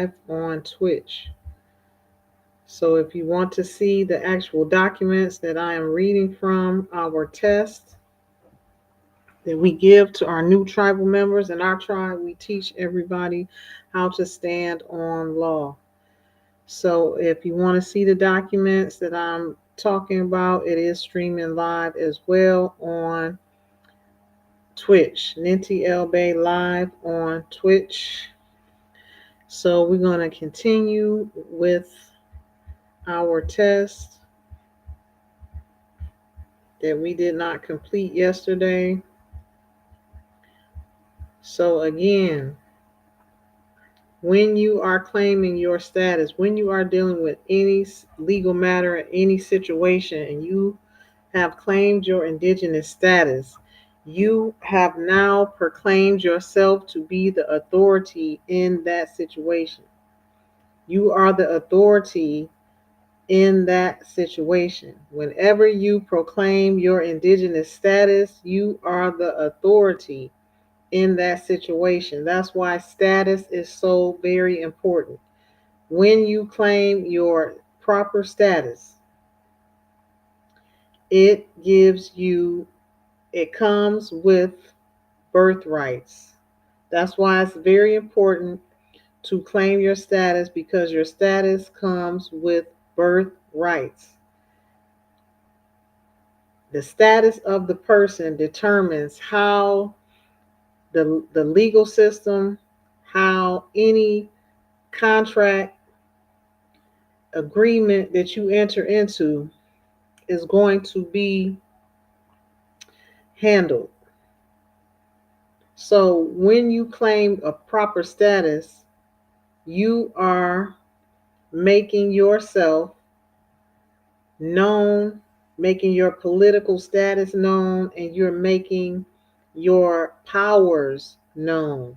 live on Twitch. So if you want to see the actual documents that I am reading from our test that we give to our new tribal members in our tribe, we teach everybody how to stand on law. So if you want to see the documents that I'm talking about, it is streaming live as well on Twitch. Ninti El Bey live on Twitch. So we're going to continue with our test that we did not complete yesterday. So again, when you are claiming your status, when you are dealing with any legal matter, any situation, and you have claimed your indigenous status, you have now proclaimed yourself to be the authority in that situation. You are the authority in that situation. Whenever you proclaim your indigenous status, you are the authority in that situation. That's why status is so very important. When you claim your proper status, it gives you, it comes with birthrights. That's why it's very important to claim your status, because your status comes with birthrights. The status of the person determines how the legal system, how any contract agreement that you enter into is going to be handled. So when you claim a proper status, you are making yourself known, making your political status known, and you're making your powers known.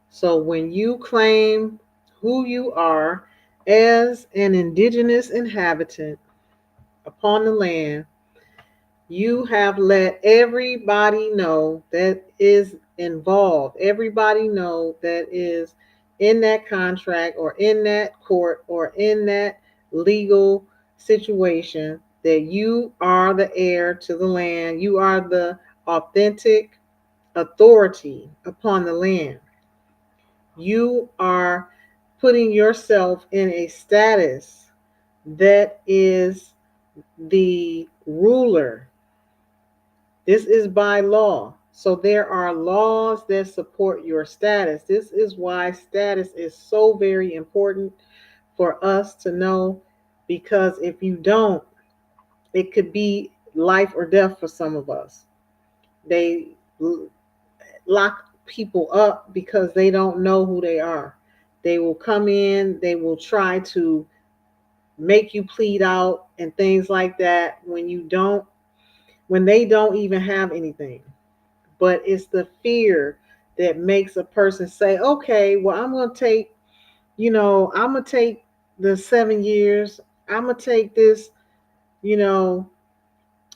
So when you claim who you are as an indigenous inhabitant upon the land, you have let everybody know that is involved, everybody know that is in that contract or in that court or in that legal situation, that you are the heir to the land. You are the authentic authority upon the land. You are putting yourself in a status that is the ruler. This is by law. So there are laws that support your status. This is why status is so very important for us to know, because if you don't, it could be life or death for some of us. They lock people up because they don't know who they are. They will come in, they will try to make you plead out and things like that when they don't even have anything. But it's the fear that makes a person say, okay, well, I'm going to take, I'm going to take the 7 years. I'm going to take this, you know,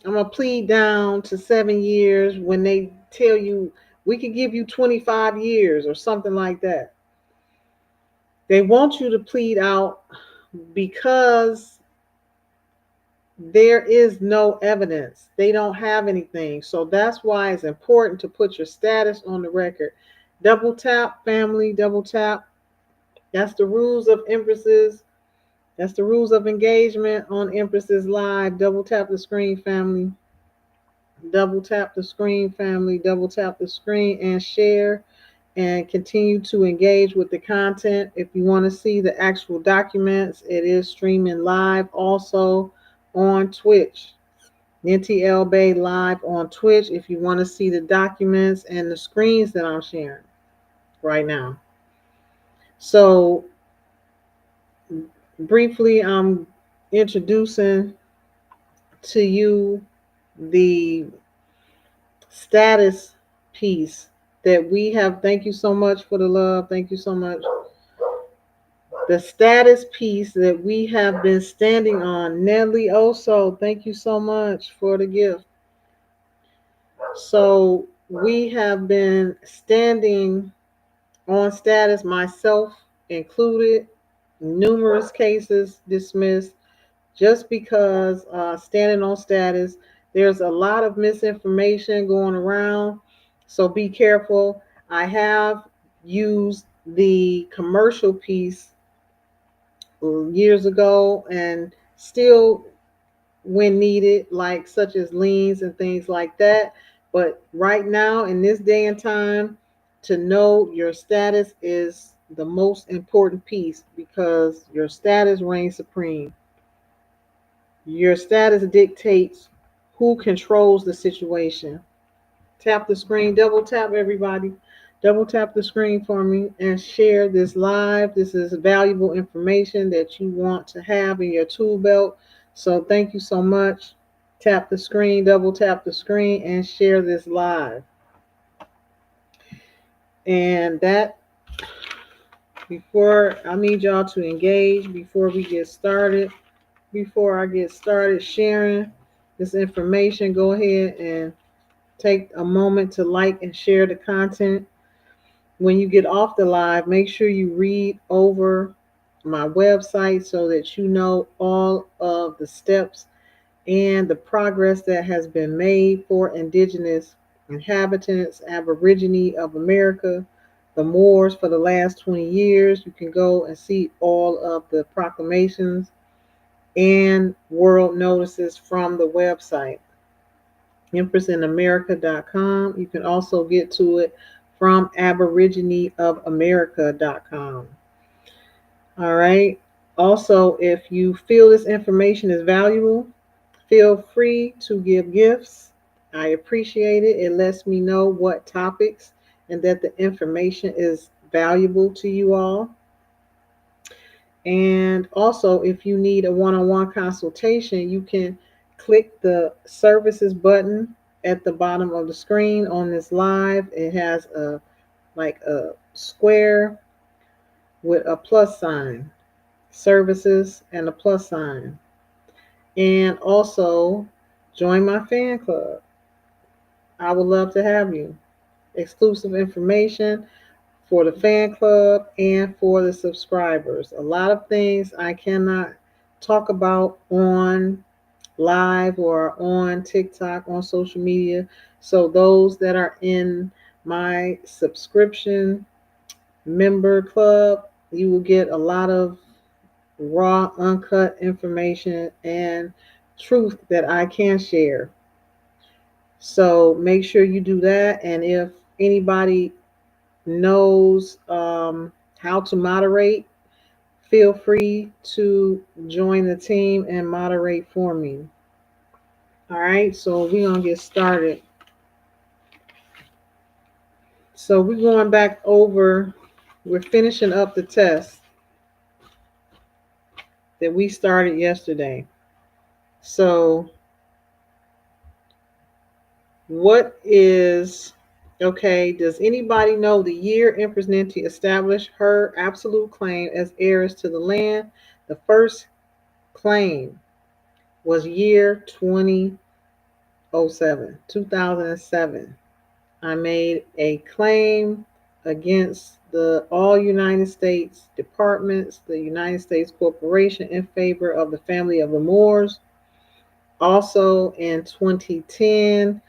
I'm going to plead down to 7 years when they tell you we could give you 25 years or something like that. They want you to plead out because there is no evidence. They don't have anything. So that's why it's important to put your status on the record. Double tap, family, double tap. That's the rules of Empresses. That's the rules of engagement on Empresses Live. Double tap the screen, family. Double tap the screen, family. Double tap the screen and share and continue to engage with the content. If you want to see the actual documents, it is streaming live also on Twitch. Ninti El Bey live on Twitch if you want to see the documents and the screens that I'm sharing right now. So briefly, I'm introducing to you the status piece that we have. Thank you so much for the love. Thank you so much. The status piece that we have been standing on. Nelly Oso, thank you so much for the gift. So we have been standing on status, myself included, numerous cases dismissed just because standing on status. There's a lot of misinformation going around, so be careful. I have used the commercial piece years ago and still when needed, like such as liens and things like that. But right now, in this day and time, to know your status is the most important piece because your status reigns supreme. Your status dictates who controls the situation. Tap the screen, double tap everybody. Double tap the screen for me and share this live. This is valuable information that you want to have in your tool belt. So thank you so much. Tap the screen, double tap the screen, and share this live. And that, before I need y'all to engage before we get started. Before I get started sharing this information, go ahead and take a moment to like and share the content. When you get off the live, make sure you read over my website so that you know all of the steps and the progress that has been made for indigenous inhabitants, Aborigine of America, the Moors for the last 20 years. You can go and see all of the proclamations and world notices from the website, EmpressInAmerica.com. You can also get to it from aborigineofamerica.com. All right. Also, if you feel this information is valuable, feel free to give gifts. I appreciate it. It lets me know what topics and that the information is valuable to you all. And also, if you need a one-on-one consultation, you can click the services button at the bottom of the screen on this live. It has a square with a plus sign, services and a plus sign. And also join my fan club. I would love to have you. Exclusive information for the fan club and for the subscribers. A lot of things I cannot talk about on live or on TikTok, on social media. So those that are in my subscription member club, you will get a lot of raw, uncut information and truth that I can share. So make sure you do that. And if anybody knows how to moderate, feel free to join the team and moderate for me. All right, so we're going to get started. So we're going back over, we're finishing up the test that we started yesterday. So does anybody know the year Empress Ninti established her absolute claim as heiress to the land? The first claim was year 2007. I made a claim against the all United States departments, the United States Corporation, in favor of the family of the Moors. Also in 2010,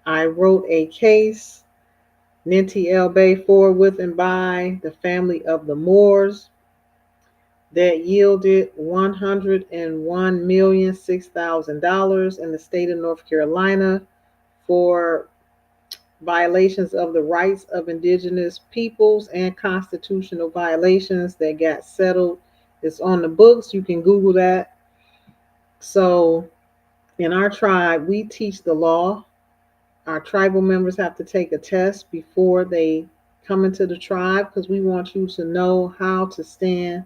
I wrote a case, Ninti El bey, for, with, and by the family of the Moors, that yielded $101,006,000 in the state of North Carolina for violations of the rights of indigenous peoples and constitutional violations that got settled. It's on the books. You can Google that. So in our tribe, we teach the law. Our tribal members have to take a test before they come into the tribe because we want you to know how to stand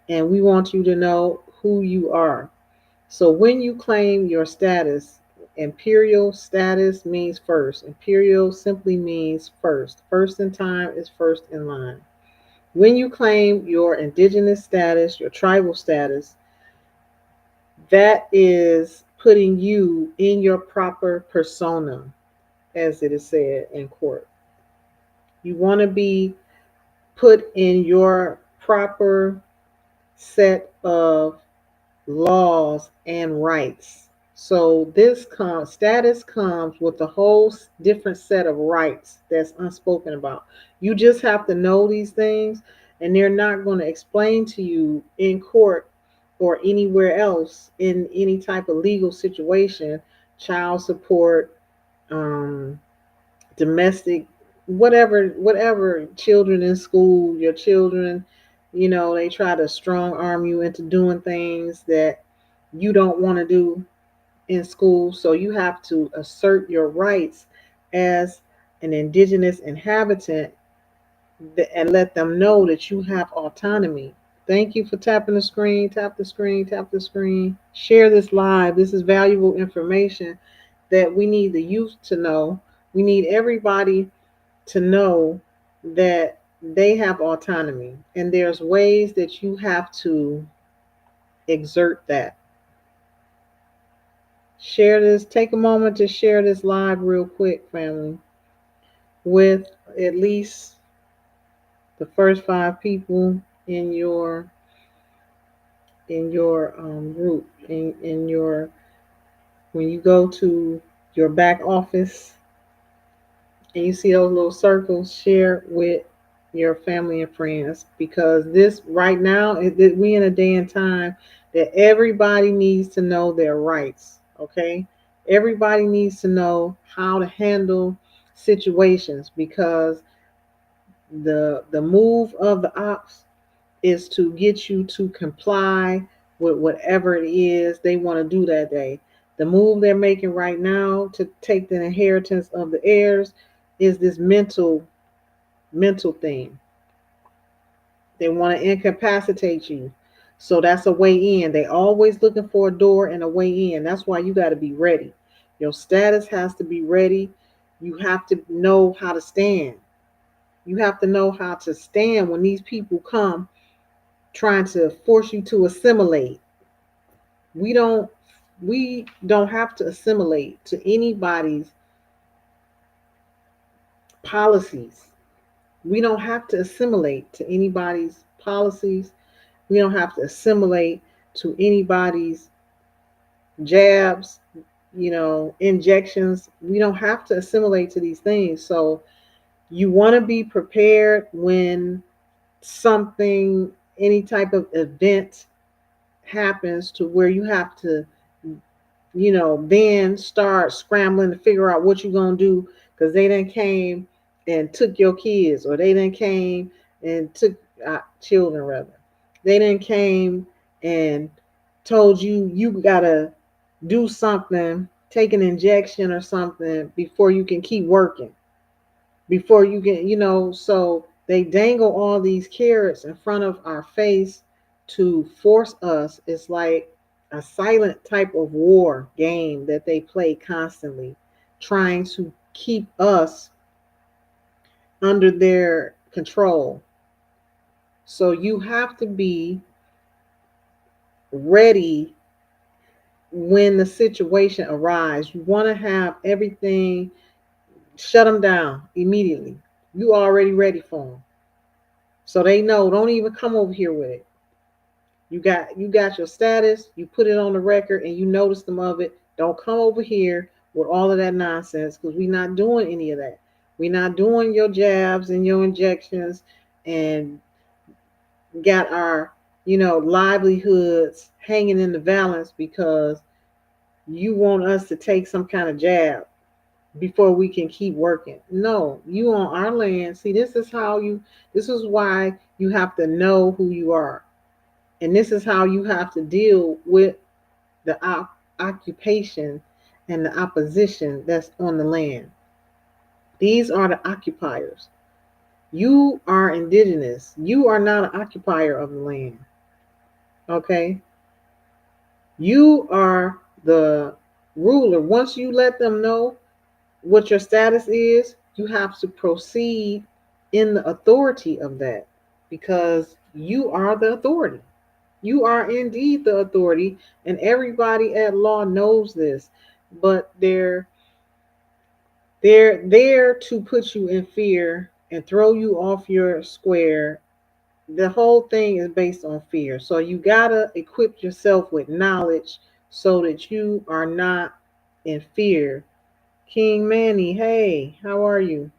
and we want you to know who you are. So when you claim your status, imperial status means first. Imperial simply means first. First in time is first in line. When you claim your indigenous status, your tribal status, that is putting you in your proper persona, as it is said in court. You want to be put in your proper set of laws and rights. So this status comes with a whole different set of rights that's unspoken about. You just have to know these things, and they're not going to explain to you in court or anywhere else in any type of legal situation, child support, um, domestic, whatever, children in school, your children, they try to strong arm you into doing things that you don't want to do in school. So you have to assert your rights as an indigenous inhabitant and let them know that you have autonomy. Thank you for tapping the screen. Tap the screen, tap the screen. Share this live. This is valuable information that we need the youth to know. We need everybody to know that they have autonomy, and there's ways that you have to exert that. Share this, take a moment to share this live real quick, family, with at least the first 5 people in your group, in your when you go to your back office and you see those little circles, share with your family and friends, because this right now, we in a day and time that everybody needs to know their rights. Okay, everybody needs to know how to handle situations, because the move of the ops is to get you to comply with whatever it is they want to do that day. The move they're making right now to take the inheritance of the heirs is this mental thing. They want to incapacitate you. So that's a way in. They always looking for a door and a way in. That's why you got to be ready. Your status has to be ready. You have to know how to stand. You have to know how to stand when these people come trying to force you to assimilate. We don't we don't have to assimilate to anybody's policies. We don't have to assimilate to anybody's policies. We don't have to assimilate to anybody's jabs, injections. We don't have to assimilate to these things. So you want to be prepared when any type of event happens to where you have to, then start scrambling to figure out what you're going to do, because they then came and took your kids, or they then came and took children, rather. They then came and told you got to do something, take an injection or something before you can keep working, before you can, so they dangle all these carrots in front of our face to force us. It's like a silent type of war game that they play constantly, trying to keep us under their control. So you have to be ready when the situation arises. You want to have everything, shut them down immediately. You already ready for them. So they know, don't even come over here with it. You got your status, you put it on the record, and you notice them of it. Don't come over here with all of that nonsense, because we're not doing any of that. We're not doing your jabs and your injections and got our, livelihoods hanging in the balance because you want us to take some kind of jab before we can keep working. No, you on our land. See, this is why you have to know who you are. And this is how you have to deal with the occupation and the opposition that's on the land. These are the occupiers. You are indigenous. You are not an occupier of the land. Okay? You are the ruler. Once you let them know what your status is, you have to proceed in the authority of that, because you are the authority. You are indeed the authority, and everybody at law knows this, but they're there to put you in fear and throw you off your square The whole thing is based on fear. So you gotta equip yourself with knowledge so that you are not in fear. King Manny, hey, how are you?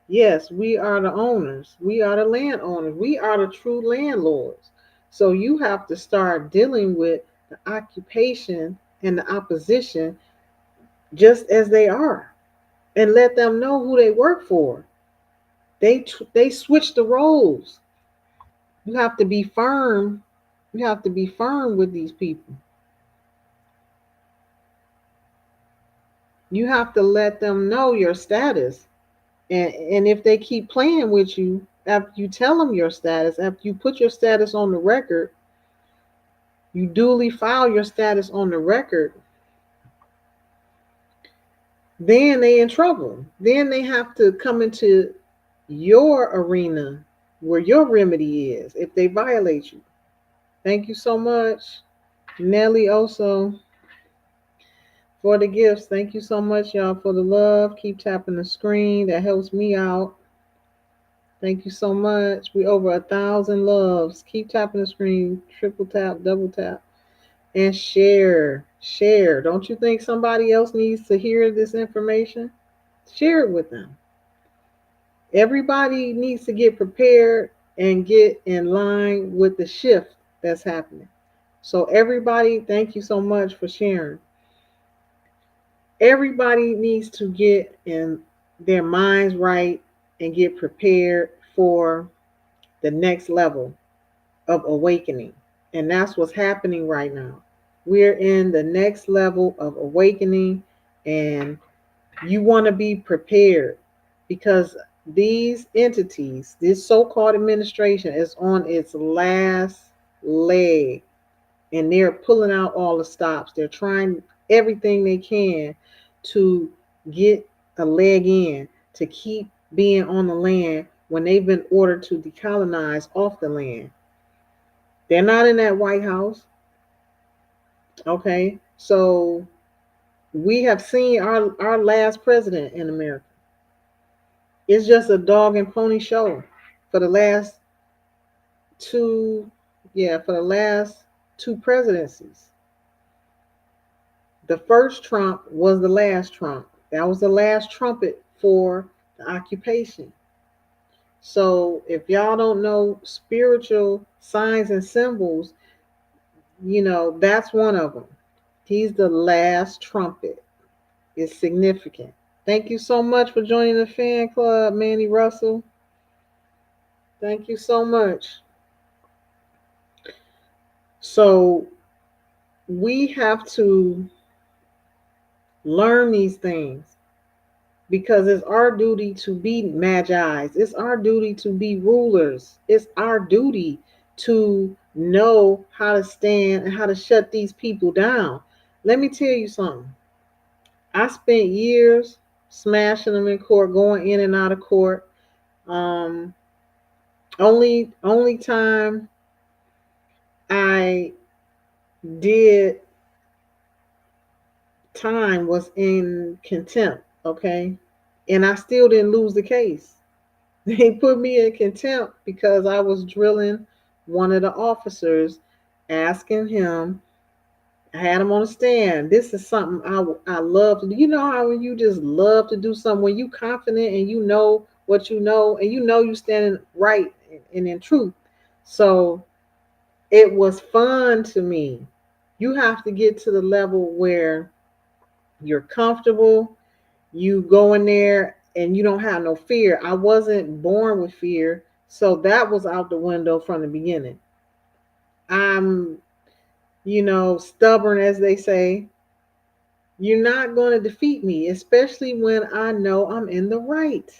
Yes, we are the owners. We are the landowners. We are the true landlords. So you have to start dealing with the occupation and the opposition just as they are, and let them know who they work for. They switch the roles. You have to be firm. You have to be firm with these people. You have to let them know your status. And if they keep playing with you after you tell them your status, after you put your status on the record, you duly file your status on the record, then they in trouble. Then they have to come into your arena where your remedy is if they violate you. Thank you so much, Nelly, also for the gifts. Thank you so much, y'all, for the love. Keep tapping the screen. That helps me out. Thank you so much. We over 1,000 loves. Keep tapping the screen. Triple tap, double tap, and share. Share. Don't you think somebody else needs to hear this information? Share it with them. Everybody needs to get prepared and get in line with the shift that's happening. So everybody, thank you so much for sharing. Everybody needs to get in their minds right and get prepared for the next level of awakening. And that's what's happening right now. We're in the next level of awakening, and you want to be prepared because these entities, this so called administration, is on its last leg, and they're pulling out all the stops. They're trying everything they can to get a leg in, to keep being on the land when they've been ordered to decolonize off the land. They're not in that White House. Okay. So we have seen our last president in America. It's just a dog and pony show for the last two, yeah, for the last two presidencies. The first Trump was the last Trump. That was the last trumpet for the occupation. So if y'all don't know spiritual signs and symbols, that's one of them. He's the last trumpet. It's significant. Thank you so much for joining the fan club, Manny Russell. Thank you so much. So we have to learn these things because it's our duty to be magi's. It's our duty to be rulers. It's our duty to know how to stand and how to shut these people down. Let me tell you something. I spent years smashing them in court, going in and out of court. Um, only time I did time was in contempt, okay? And I still didn't lose the case. They put me in contempt because I was drilling one of the officers, asking him, I had him on the stand. This is something I love to do. You know how when you just love to do something, when you confident and you know what you know, and you know you standing right and in truth. So it was fun to me. You have to get to the level where you're comfortable, you go in there and you don't have no fear. I wasn't born with fear, so that was out the window from the beginning. I'm, stubborn as they say. You're not going to defeat me, especially when I know I'm in the right.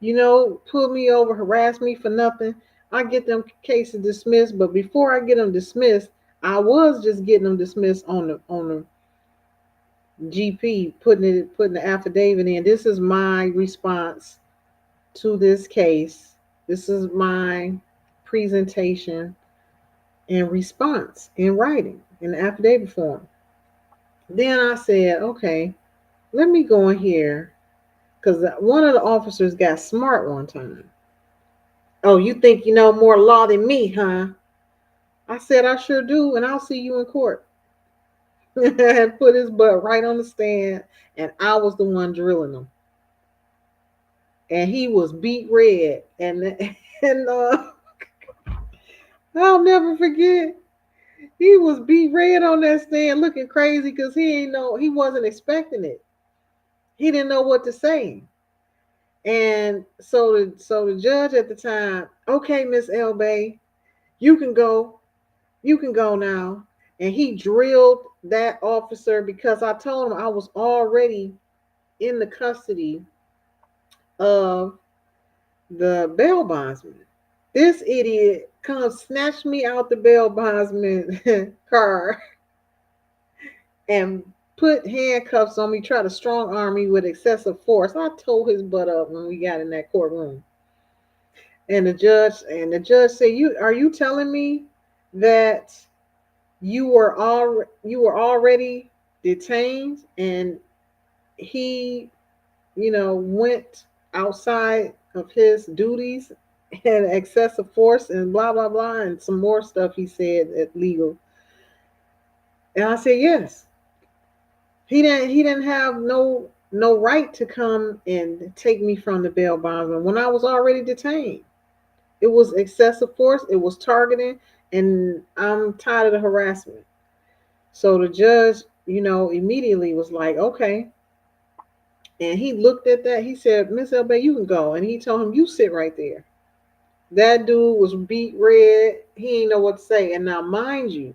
Pull me over, harass me for nothing. I get them cases dismissed, but before I get them dismissed, I was just getting them dismissed on the GP, putting the affidavit in. This is my response to this case. This is my presentation and response in writing in the affidavit form. Then I said, okay, let me go in here because one of the officers got smart one time. Oh, you think you know more law than me, huh? I said, I sure do, and I'll see you in court. And put his butt right on the stand, and I was the one drilling him. And he was beat red. And I'll never forget. He was beat red on that stand, looking crazy because he wasn't expecting it. He didn't know what to say. And so the judge at the time, okay, Miss El Bey, you can go. You can go now. And he drilled that officer because I told him I was already in the custody of the bail bondsman. This idiot comes snatched me out the bail bondsman car and put handcuffs on me, try to strong arm me with excessive force. I tore his butt up when we got in that courtroom. And the judge said, "You telling me that you were already detained?" And he, went outside of his duties and excessive force and blah blah blah and some more stuff he said at legal. And I said, yes. He didn't have no right to come and take me from the bail bondsman when I was already detained. It was excessive force, it was targeting, and I'm tired of the harassment. So the judge, immediately was like, okay. And he looked at that. He said, Miss Elbay, you can go. And he told him, you sit right there. That dude was beat red. He ain't know what to say. And now, mind you,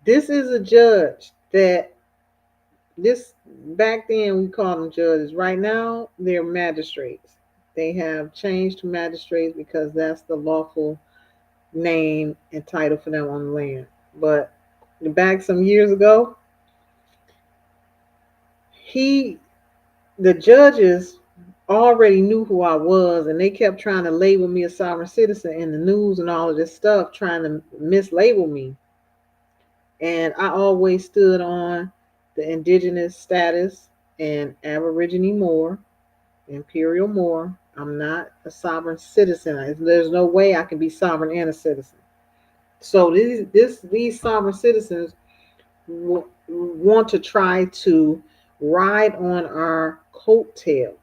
this is a judge that this back then we called them judges. Right now, they're magistrates. They have changed to magistrates because that's the lawful name and title for them on the land. But back some years ago, he the judges already knew who I was, and they kept trying to label me a sovereign citizen in the news and all of this stuff, trying to mislabel me. And I always stood on the indigenous status and Aborigine Moor, Imperial Moor. I'm not a sovereign citizen. There's no way I can be sovereign and a citizen. So these sovereign citizens want to try to ride on our coattail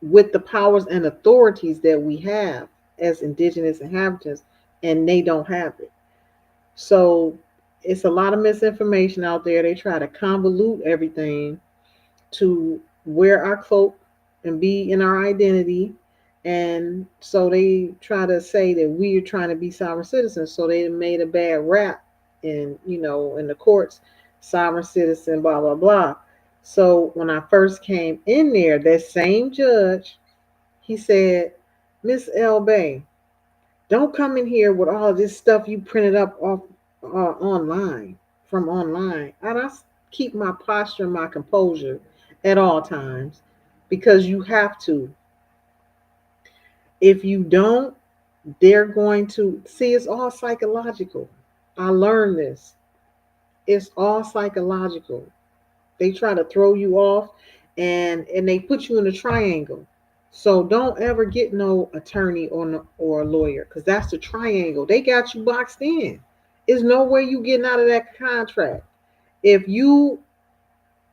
with the powers and authorities that we have as indigenous inhabitants, and they don't have it. So it's a lot of misinformation out there. They try to convolute everything to wear our cloak and be in our identity. And so they try to say that we are trying to be sovereign citizens. So they made a bad rap in the courts, sovereign citizen, blah, blah, blah. So when I first came in there, that same judge, he said, Miss L. Bay, don't come in here with all this stuff you printed up off online, from online. And I keep my posture and my composure at all times because you have to. If you don't, they're going to see it's all psychological. I learned this. It's all psychological. They try to throw you off and they put you in a triangle. So don't ever get no attorney or a lawyer because that's the triangle. They got you boxed in. There's no way you getting out of that contract. If you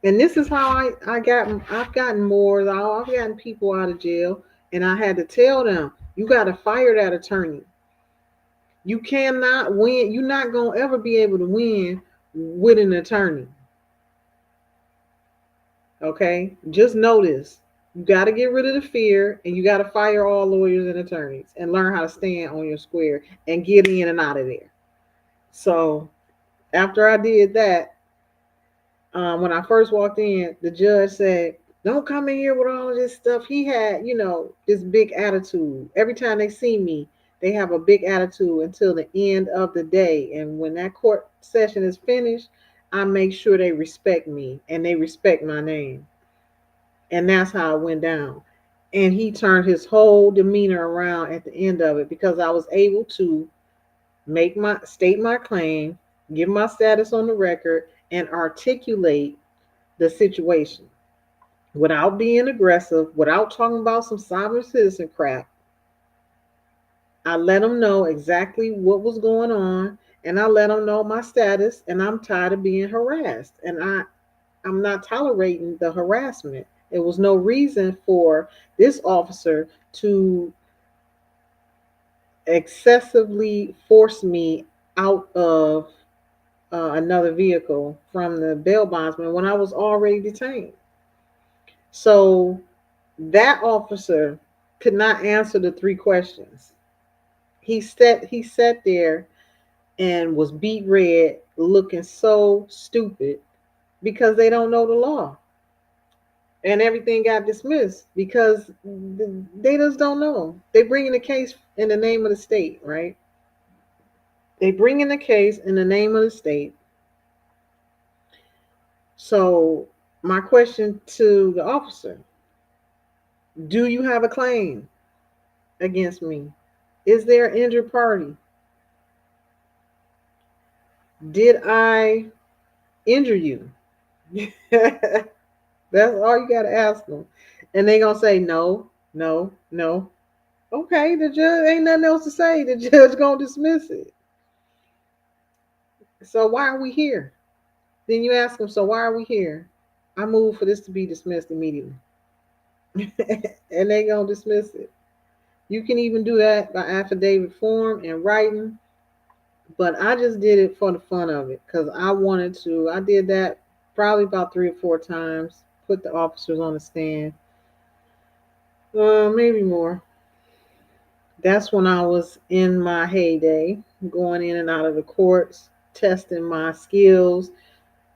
and this is how I've gotten more. I've gotten people out of jail, and I had to tell them you got to fire that attorney. You cannot win. You're not gonna ever be able to win with an attorney. Okay, just know this. You got to get rid of the fear, and you got to fire all lawyers and attorneys, and learn how to stand on your square and get in and out of there. So after I did that, when I first walked in, the judge said, "Don't come in here with all of this stuff." He had, this big attitude. Every time they see me, they have a big attitude until the end of the day. And when that court session is finished, I make sure they respect me and they respect my name. And that's how it went down. And he turned his whole demeanor around at the end of it because I was able to state my claim, give my status on the record, and articulate the situation without being aggressive, without talking about some sovereign citizen crap. I let them know exactly what was going on, and I let them know my status, and I'm tired of being harassed, and I'm not tolerating the harassment. There was no reason for this officer to excessively force me out of another vehicle from the bail bondsman when I was already detained. So that officer could not answer the three questions. He sat there and was beat red, looking so stupid because they don't know the law. And everything got dismissed because they just don't know. They bring in a case in the name of the state, right? They bring in a case in the name of the state. So my question to the officer: do you have a claim against me? Is there an injured party? Did I injure you? That's all you got to ask them. And they going to say no, no, no. Okay, the judge ain't nothing else to say. The judge going to dismiss it. So why are we here? Then you ask them, so why are we here? I move for this to be dismissed immediately. And they going to dismiss it. You can even do that by affidavit form and writing. But I just did it for the fun of it because I wanted to. I did that probably about 3 or 4 times, put the officers on the stand, maybe more. That's when I was in my heyday, going in and out of the courts, testing my skills,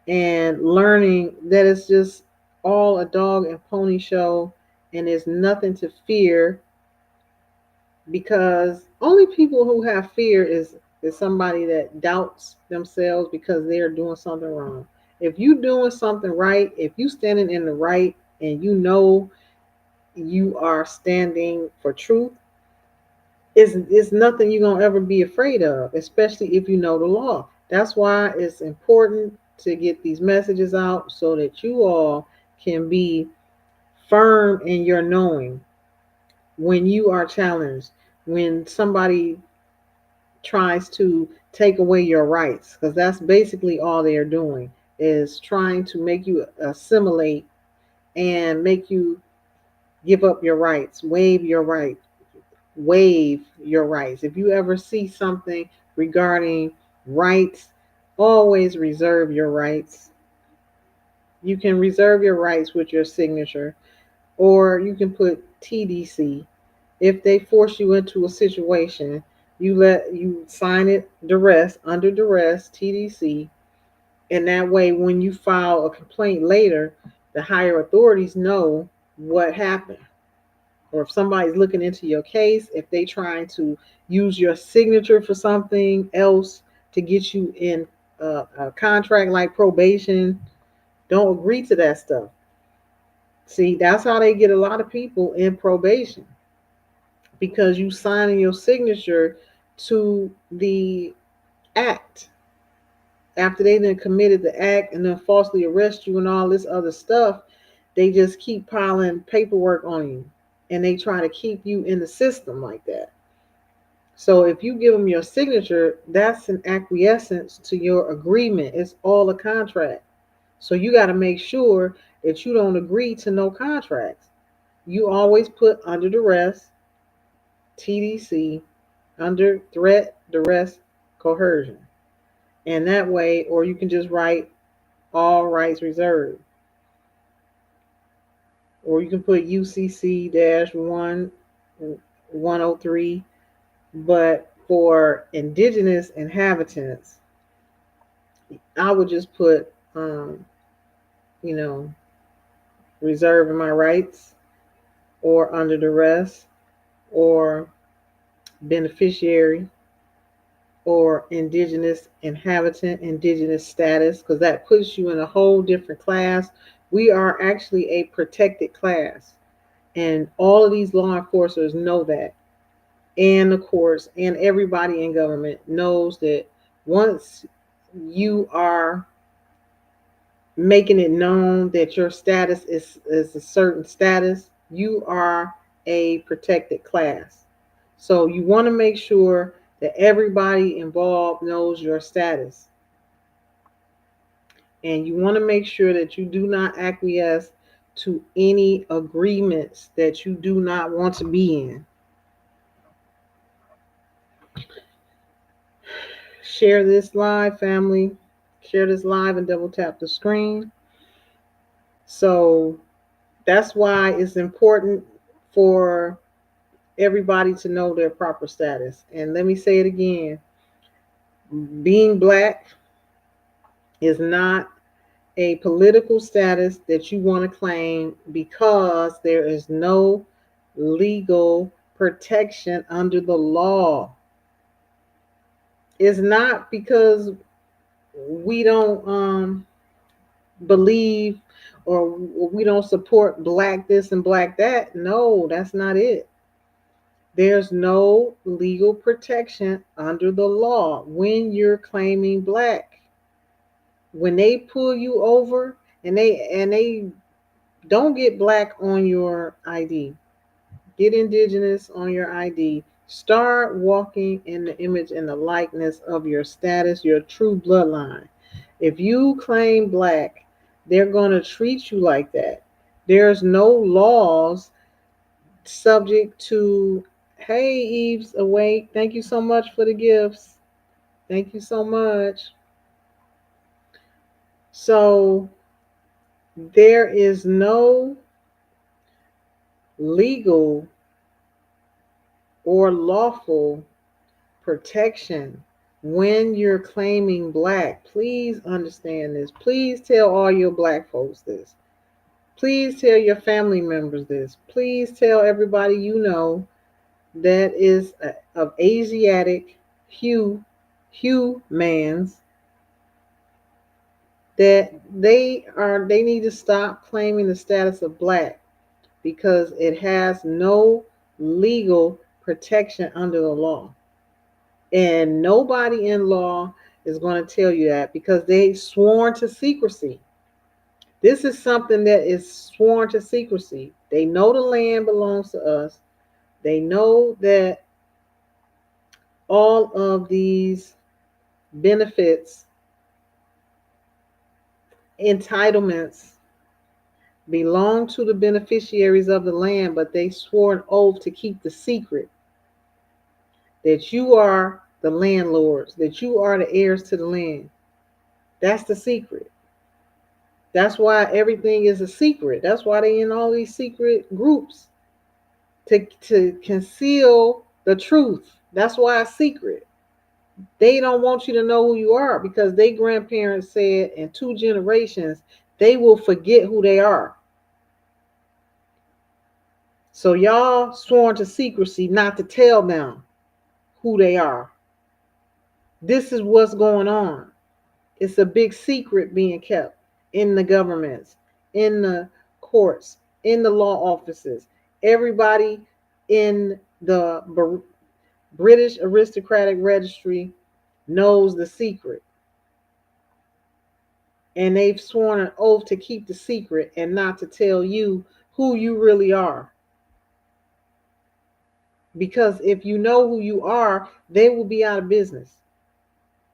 and learning that it's just all a dog and pony show and there's nothing to fear, because only people who have fear is somebody that doubts themselves because they're doing something wrong. If you doing something right, if you standing in the right and you know you are standing for truth, it's nothing you're gonna ever be afraid of, especially if you know the law. That's why it's important to get these messages out so that you all can be firm in your knowing when you are challenged, when somebody tries to take away your rights, because that's basically all they are doing, is trying to make you assimilate and make you give up your rights, waive your rights. If you ever see something regarding rights, always reserve your rights. You can reserve your rights with your signature, or you can put TDC. If they force you into a situation, you sign it duress, under duress, TDC, and that way when you file a complaint later, the higher authorities know what happened. Or if somebody's looking into your case, if they trying to use your signature for something else to get you in a contract like probation, don't agree to that stuff. See, that's how they get a lot of people in probation, because you signing your signature to the act after they then committed the act and then falsely arrest you and all this other stuff. They just keep piling paperwork on you, and they try to keep you in the system like that. So if you give them your signature, that's an acquiescence to your agreement. It's all a contract. So you got to make sure that you don't agree to no contracts. You always put under duress, TDC, under threat, duress, coercion. And that way, or you can just write all rights reserved. Or you can put UCC 103. But for indigenous inhabitants, I would just put, you know, reserving my rights, or under duress, or beneficiary, or indigenous inhabitant, indigenous status, because that puts you in a whole different class. We are actually a protected class, and all of these law enforcers know that, and the courts and everybody in government knows that once you are making it known that your status is a certain status, you are a protected class. So you want to make sure that everybody involved knows your status. And you want to make sure that you do not acquiesce to any agreements that you do not want to be in. Share this live, family. Share this live and double tap the screen. So that's why it's important for everybody to know their proper status. And let me say it again, being black is not a political status that you want to claim because there is no legal protection under the law. It's not because we don't believe or we don't support black this and black that. No, that's not it. There's no legal protection under the law when you're claiming black. When they pull you over and they don't get black on your ID, get indigenous on your ID. Start walking in the image and the likeness of your status, your true bloodline. If you claim black, they're going to treat you like that. There's no laws subject to, hey, Eve's awake. Thank you so much for the gifts. Thank you so much. So there is no legal or lawful protection when you're claiming black. Please understand this. Please tell all your black folks this. Please tell your family members this. Please tell everybody you know that is of Asiatic hue mans that they need to stop claiming the status of black because it has no legal protection under the law. And nobody in law is going to tell you that because they sworn to secrecy. This is something that is sworn to secrecy. They know the land belongs to us. They know that all of these benefits, entitlements belong to the beneficiaries of the land, but they swore an oath to keep the secret that you are the landlords, that you are the heirs to the land. That's the secret. That's why everything is a secret. That's why they in all these secret groups to conceal the truth. That's why it's secret. They don't want you to know who you are because their grandparents said in 2 generations they will forget who they are. So y'all sworn to secrecy not to tell them who they are. This is what's going on. It's a big secret being kept in the governments, in the courts, in the law offices. Everybody in the British aristocratic registry knows the secret. And they've sworn an oath to keep the secret and not to tell you who you really are. Because if you know who you are, they will be out of business.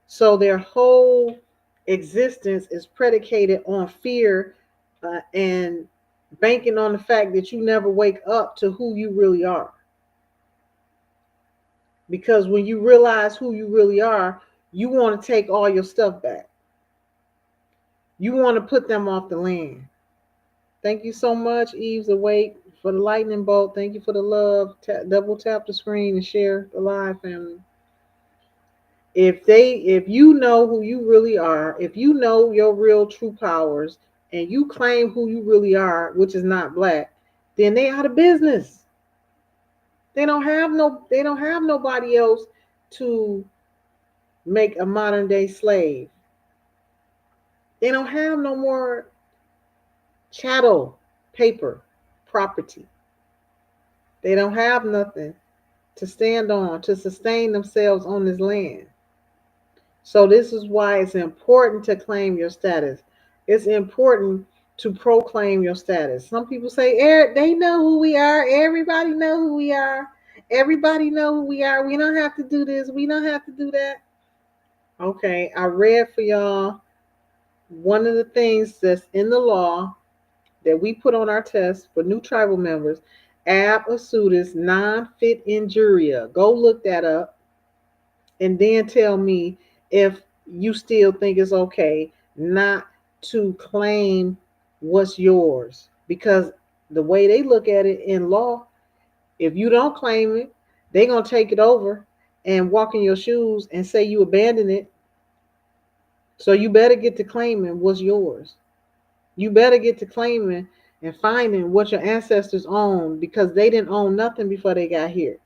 So their whole existence is predicated on fear and banking on the fact that you never wake up to who you really are. Because when you realize who you really are, you want to take all your stuff back. You want to put them off the land. Thank you so much, Eve's Awake, for the lightning bolt. Thank you for the love. Double tap the screen and share the live, family. If you know who you really are, if you know your real true powers, and you claim who you really are, which is not black, then they out of business. They don't have nobody else to make a modern day slave. They don't have no more chattel paper property. They don't have nothing to stand on to sustain themselves on this land. So this is why it's important to claim your status. It's important to proclaim your status. Some people say, Eric, they know who we are. Everybody know who we are. Everybody know who we are. We don't have to do this. We don't have to do that. Okay, I read for y'all one of the things that's in the law that we put on our test for new tribal members, ab asudis non fit injuria. Go look that up and then tell me if you still think it's okay not to claim what's yours. Because the way they look at it in law, if you don't claim it, they're going to take it over and walk in your shoes and say you abandoned it. So you better get to claiming what's yours. You better get to claiming and finding what your ancestors owned because they didn't own nothing before they got here.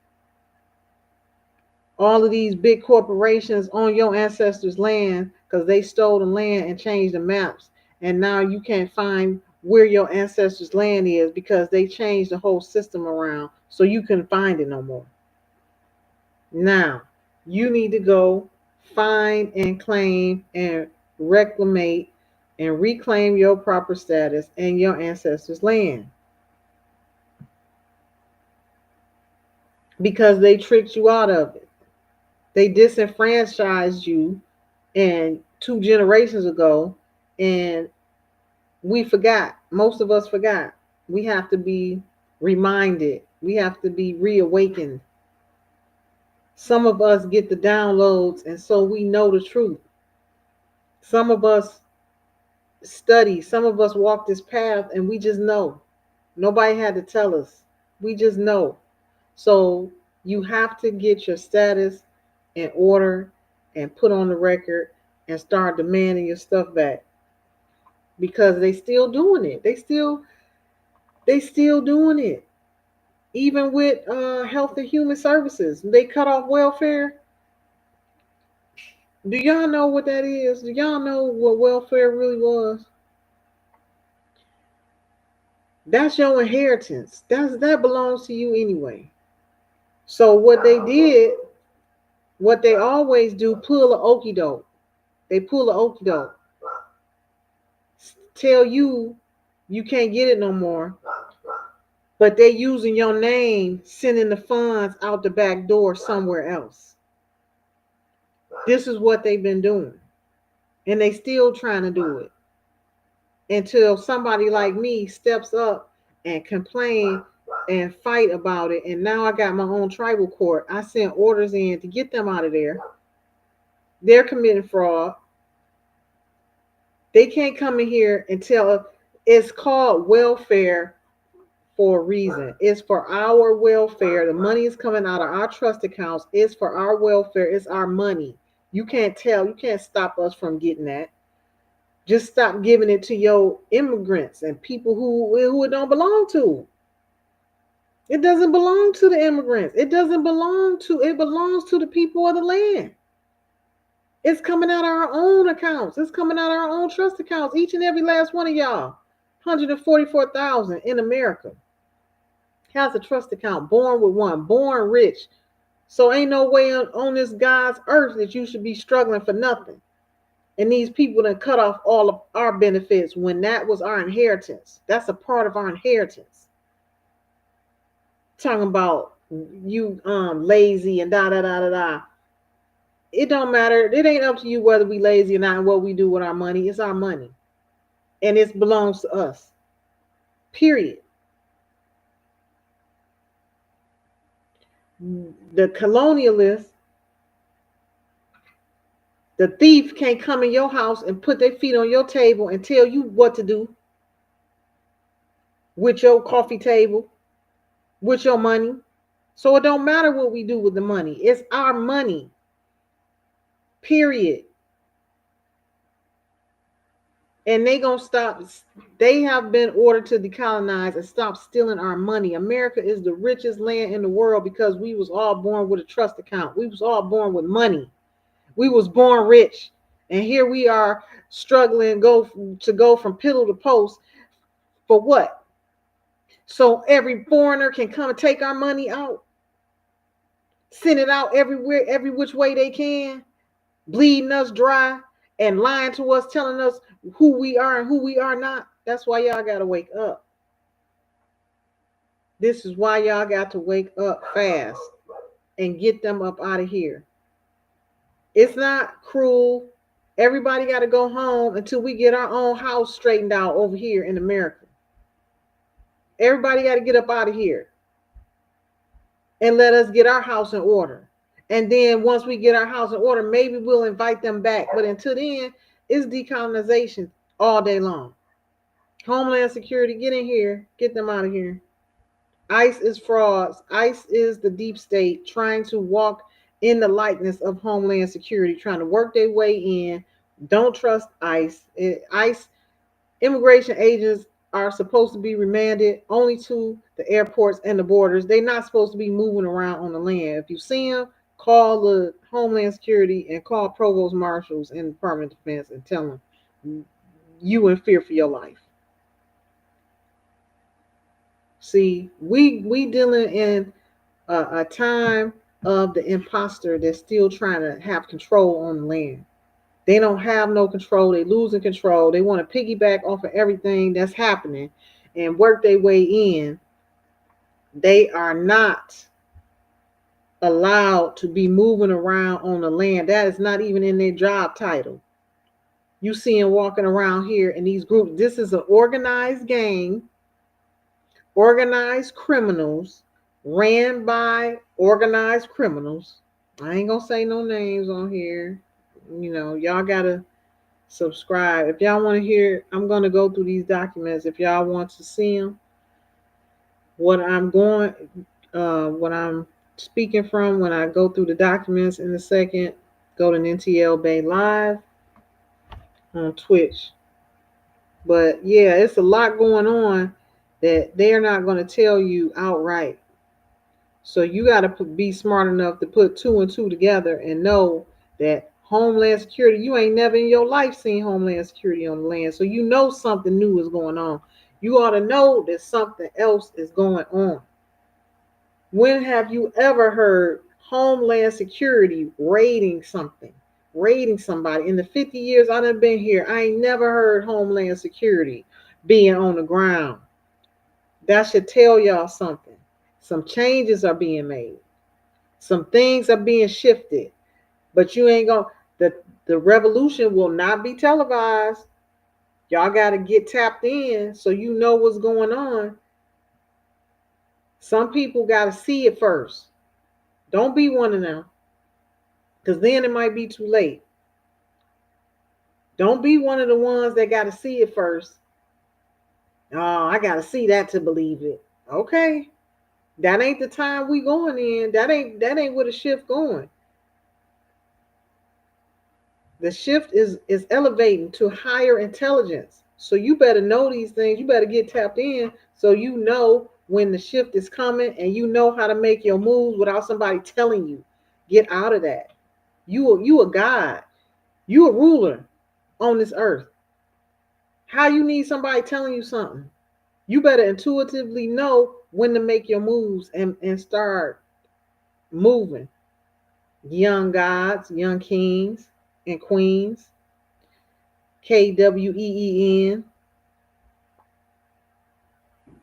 All of these big corporations own your ancestors' land because they stole the land and changed the maps. And now you can't find where your ancestors' land is because they changed the whole system around so you couldn't find it no more. Now, you need to go find and claim and reclaim and reclaim your proper status and your ancestors' land because they tricked you out of it. They disenfranchised you and 2 generations ago, and we forgot. Most of us forgot. We have to be reminded. We have to be reawakened. Some of us get the downloads, and so we know the truth. Some of us study. Some of us walk this path, and we just know. Nobody had to tell us. We just know. So you have to get your status in order and put on the record and start demanding your stuff back because they still doing it. They still doing it. Even with Health and Human Services, they cut off welfare. Do y'all know what that is? Do y'all know what welfare really was? That's your inheritance. That belongs to you anyway. So what they did, what they always do, pull a okey doke. They pull a okey doke. Tell you can't get it no more, but they using your name, sending the funds out the back door somewhere else. This is what they've been doing, and they still trying to do it until somebody like me steps up and complain and fight about it. And now I got my own tribal court. I sent orders in to get them out of there. They're committing fraud. They can't come in here and tell us it's called welfare for a reason. It's for our welfare. The money is coming out of our trust accounts. It's for our welfare. It's our money. You can't stop us from getting that. Just stop giving it to your immigrants and people who it don't belong to. It doesn't belong to the immigrants. It belongs to the people of the land. It's coming out of our own accounts. It's coming out of our own trust accounts. Each and every last one of y'all. 144,000 in America has a trust account, born with one, born rich. So ain't no way on this God's earth that you should be struggling for nothing. And these people that cut off all of our benefits when that was our inheritance. That's a part of our inheritance. Talking about you lazy and da da da da da. It don't matter. It ain't up to you whether we lazy or not and what we do with our money. It's our money. And it belongs to us. Period. The colonialist, the thief can't come in your house and put their feet on your table and tell you what to do with your coffee table, with your money. So it don't matter what we do with the money. It's our money. Period. And they gonna stop. They have been ordered to decolonize and stop stealing our money. America is the richest land in the world because we was all born with a trust account. We was all born with money. We was born rich, and here we are struggling go from pillow to post for what? So every foreigner can come and take our money out, send it out everywhere, every which way they can, bleeding us dry and lying to us, telling us who we are and who we are not. That's why y'all gotta wake up. This is why y'all got to wake up fast and get them up out of here. It's not cruel. Everybody got to go home until we get our own house straightened out over here in America. Everybody got to get up out of here and let us get our house in order. And then once we get our house in order, maybe we'll invite them back. But until then, it's decolonization all day long. Homeland Security, get in here, get them out of here. ICE is frauds. ICE is the deep state trying to walk in the likeness of Homeland Security, trying to work their way in. Don't trust ICE. ICE immigration agents are supposed to be remanded only to the airports and the borders. They're not supposed to be moving around on the land. If you see them, call the Homeland Security and call provost marshals and Department of Defense and tell them you in fear for your life. See, we dealing in a time of the imposter that's still trying to have control on the land. They don't have no control. They losing control. They want to piggyback off of everything that's happening and work their way in. They are not allowed to be moving around on the land. That is not even in their job title. You see them walking around here in these groups. This is an organized gang, organized criminals, ran by organized criminals. I ain't gonna say no names on here. You know, y'all gotta subscribe. If y'all want to hear, I'm going to go through these documents. If y'all want to see them, what I'm speaking from when I go through the documents in a second, go to Ninti El bey live on Twitch. But yeah, it's a lot going on that they're not going to tell you outright. So you got to be smart enough to put two and two together and know that Homeland Security, you ain't never in your life seen Homeland Security on the land. So you know something new is going on. You ought to know that something else is going on. When have you ever heard Homeland Security raiding something, raiding somebody? In the 50 years I've been here, I ain't never heard Homeland Security being on the ground. That should tell y'all something. Some changes are being made. Some things are being shifted. But you ain't gonna, the revolution will not be televised. Y'all got to get tapped in so you know what's going on. Some people got to see it first. Don't be one of them, because then it might be too late. Don't be one of the ones that got to see it first. Oh, I got to see that to believe it. Okay, that ain't the time we going in. That ain't where the shift going. The shift is elevating to higher intelligence. So you better know these things. You better get tapped in so you know when the shift is coming and you know how to make your moves without somebody telling you. Get out of that. You a God. You a ruler on this earth. How you need somebody telling you something? You better intuitively know when to make your moves and start moving. Young gods, young kings and queens. KWEEN.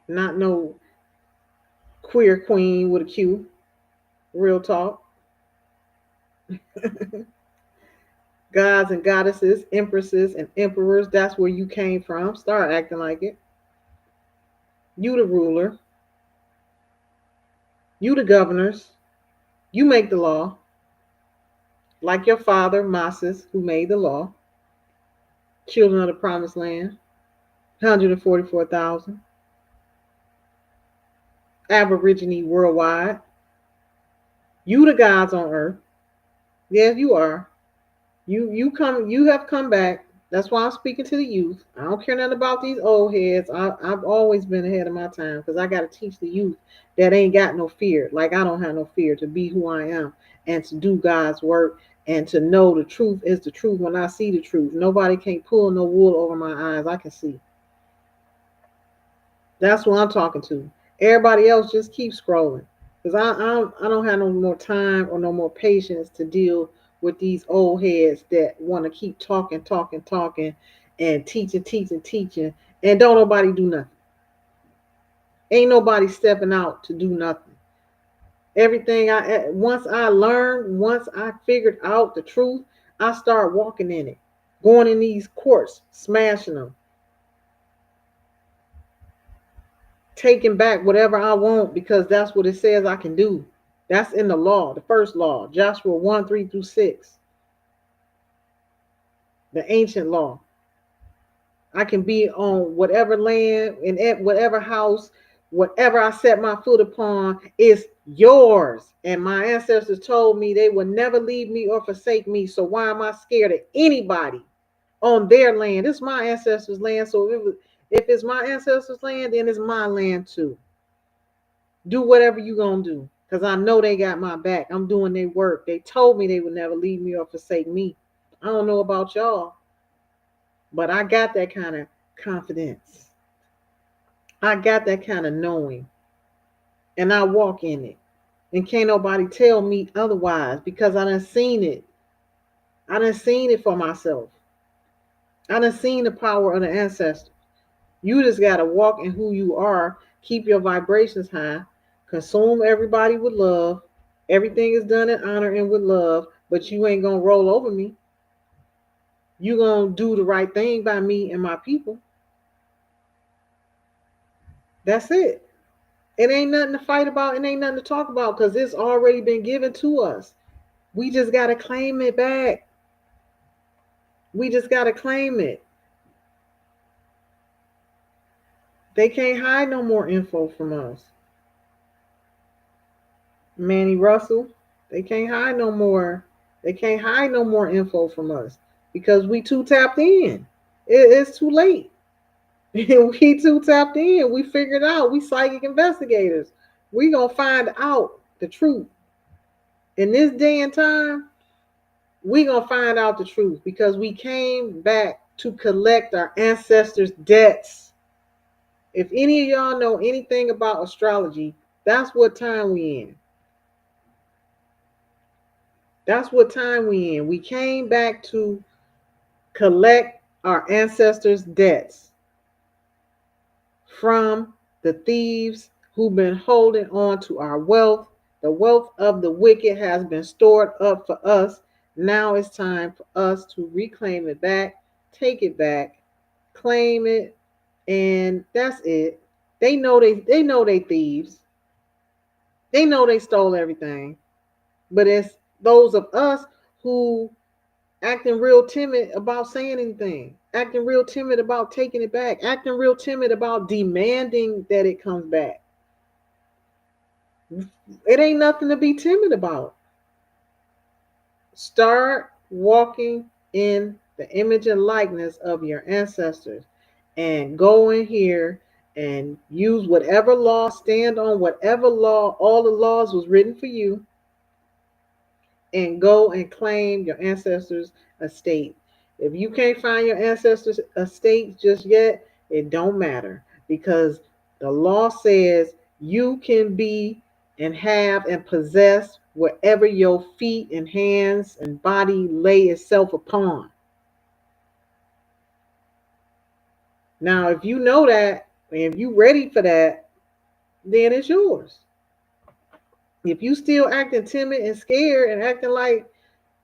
Not no queer queen with a Q. Real talk. Gods and goddesses, empresses and emperors. That's where you came from. Start acting like it. You the ruler. You the governors. You make the law. Like your father, Moses, who made the law. Children of the promised land. 144,000. Aborigine worldwide. You the gods on earth. Yes, you are. You have come back. That's why I'm speaking to the youth. I don't care nothing about these old heads. I've always been ahead of my time because I got to teach the youth that ain't got no fear. Like I don't have no fear to be who I am and to do God's work and to know the truth is the truth when I see the truth. Nobody can pull no wool over my eyes. I can see. That's what I'm talking to. Everybody else just keep scrolling because I don't have no more time or no more patience to deal with these old heads that want to keep talking, and teaching, and don't nobody do nothing. Ain't nobody stepping out to do nothing. Everything once I figured out the truth, I start walking in it, going in these courts, smashing them, taking back whatever I want because that's what it says I can do. That's in the law, the first law, Joshua 1 3 through 6, the ancient law. I can be on whatever land, in whatever house, whatever I set my foot upon is yours. And my ancestors told me they would never leave me or forsake me. So why am I scared of anybody on their land? It's my ancestors' land. So if it's my ancestors' land, then it's my land too. Do whatever you gonna do. Because I know they got my back. I'm doing their work. They told me they would never leave me or forsake me. I don't know about y'all, but I got that kind of confidence. I got that kind of knowing. And I walk in it. And can't nobody tell me otherwise because I done seen it. I done seen it for myself. I done seen the power of the ancestors. You just gotta walk in who you are, keep your vibrations high, consume everybody with love. Everything is done in honor and with love, but you ain't gonna roll over me. You gonna do the right thing by me and my people. That's it. It ain't nothing to fight about. It ain't nothing to talk about because it's already been given to us. We just gotta claim it back. We just gotta claim it. They can't hide no more info from us. Manny Russell, they can't hide no more. They can't hide no more info from us because we too tapped in. It's too late. We too tapped in. We figured out. We psychic investigators. We gonna find out the truth. In this day and time, we gonna find out the truth because we came back to collect our ancestors' debts. If any of y'all know anything about astrology, that's what time we in. That's what time we in. We came back to collect our ancestors' debts from the thieves who've been holding on to our wealth. The wealth of the wicked has been stored up for us. Now it's time for us to reclaim it back, take it back, claim it, and that's it. They know they thieves. They know they stole everything. But it's those of us who acting real timid about saying anything, acting real timid about taking it back, acting real timid about demanding that it comes back. It ain't nothing to be timid about. Start walking in the image and likeness of your ancestors and go in here and use whatever law, stand on whatever law, all the laws was written for you, and go and claim your ancestors' estate. If you can't find your ancestors' estate just yet, it don't matter because the law says you can be and have and possess wherever your feet and hands and body lay itself upon. Now, if you know that, and if you ready for that, then it's yours. If you still acting timid and scared and acting like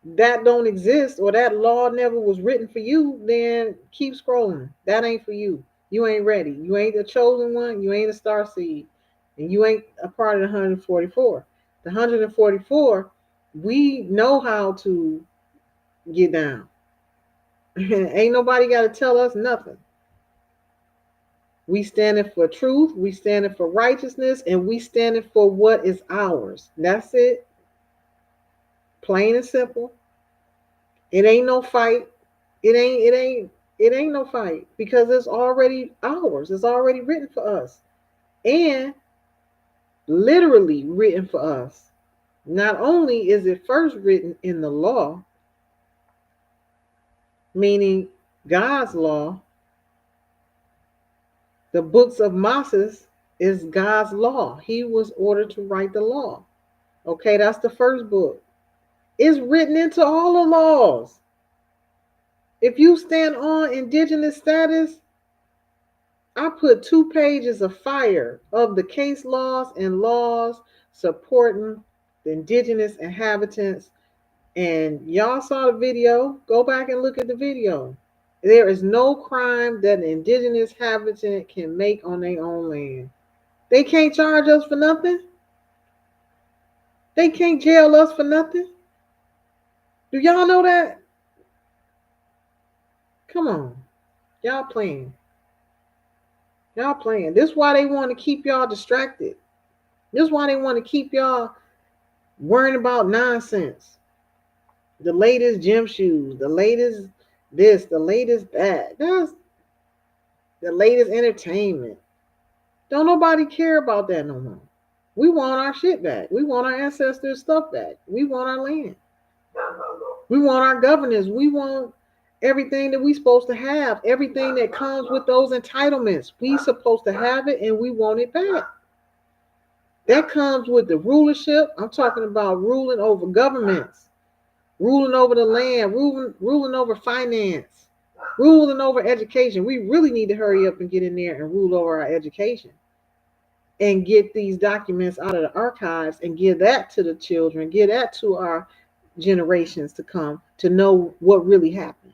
that don't exist or that law never was written for you, then keep scrolling. That ain't for you. You ain't ready. You ain't the chosen one. You ain't a star seed. And you ain't a part of the 144. The 144, we know how to get down. Ain't nobody got to tell us nothing. We standing for truth, we standing for righteousness, and we standing for what is ours. That's it. Plain and simple. It ain't no fight. It ain't no fight because it's already ours. It's already written for us. And literally written for us. Not only is it first written in the law, meaning God's law, the books of Moses is God's law. He was ordered to write the law. Okay, that's the first book. It's written into all the laws. If you stand on indigenous status, I put 2 pages of fire of the case laws and laws supporting the indigenous inhabitants. And y'all saw the video. Go back and look at the video. There is no crime that an indigenous habitant can make on their own land. They can't charge us for nothing. They can't jail us for nothing. Do y'all know that? Come on. Y'all playing. Y'all playing. This is why they want to keep y'all distracted. This is why they want to keep y'all worrying about nonsense. The latest gym shoes, the latest this, the latest that. That's the latest entertainment. Don't nobody care about that no more. We want our shit back. We want our ancestors' stuff back. We want our land. We want our governors. We want everything that we supposed to have. Everything that comes with those entitlements. We supposed to have it and we want it back. That comes with the rulership. I'm talking about ruling over governments, ruling over the land, ruling over finance, ruling over education. We really need to hurry up and get in there and rule over our education and get these documents out of the archives and give that to the children, give that to our generations to come to know what really happened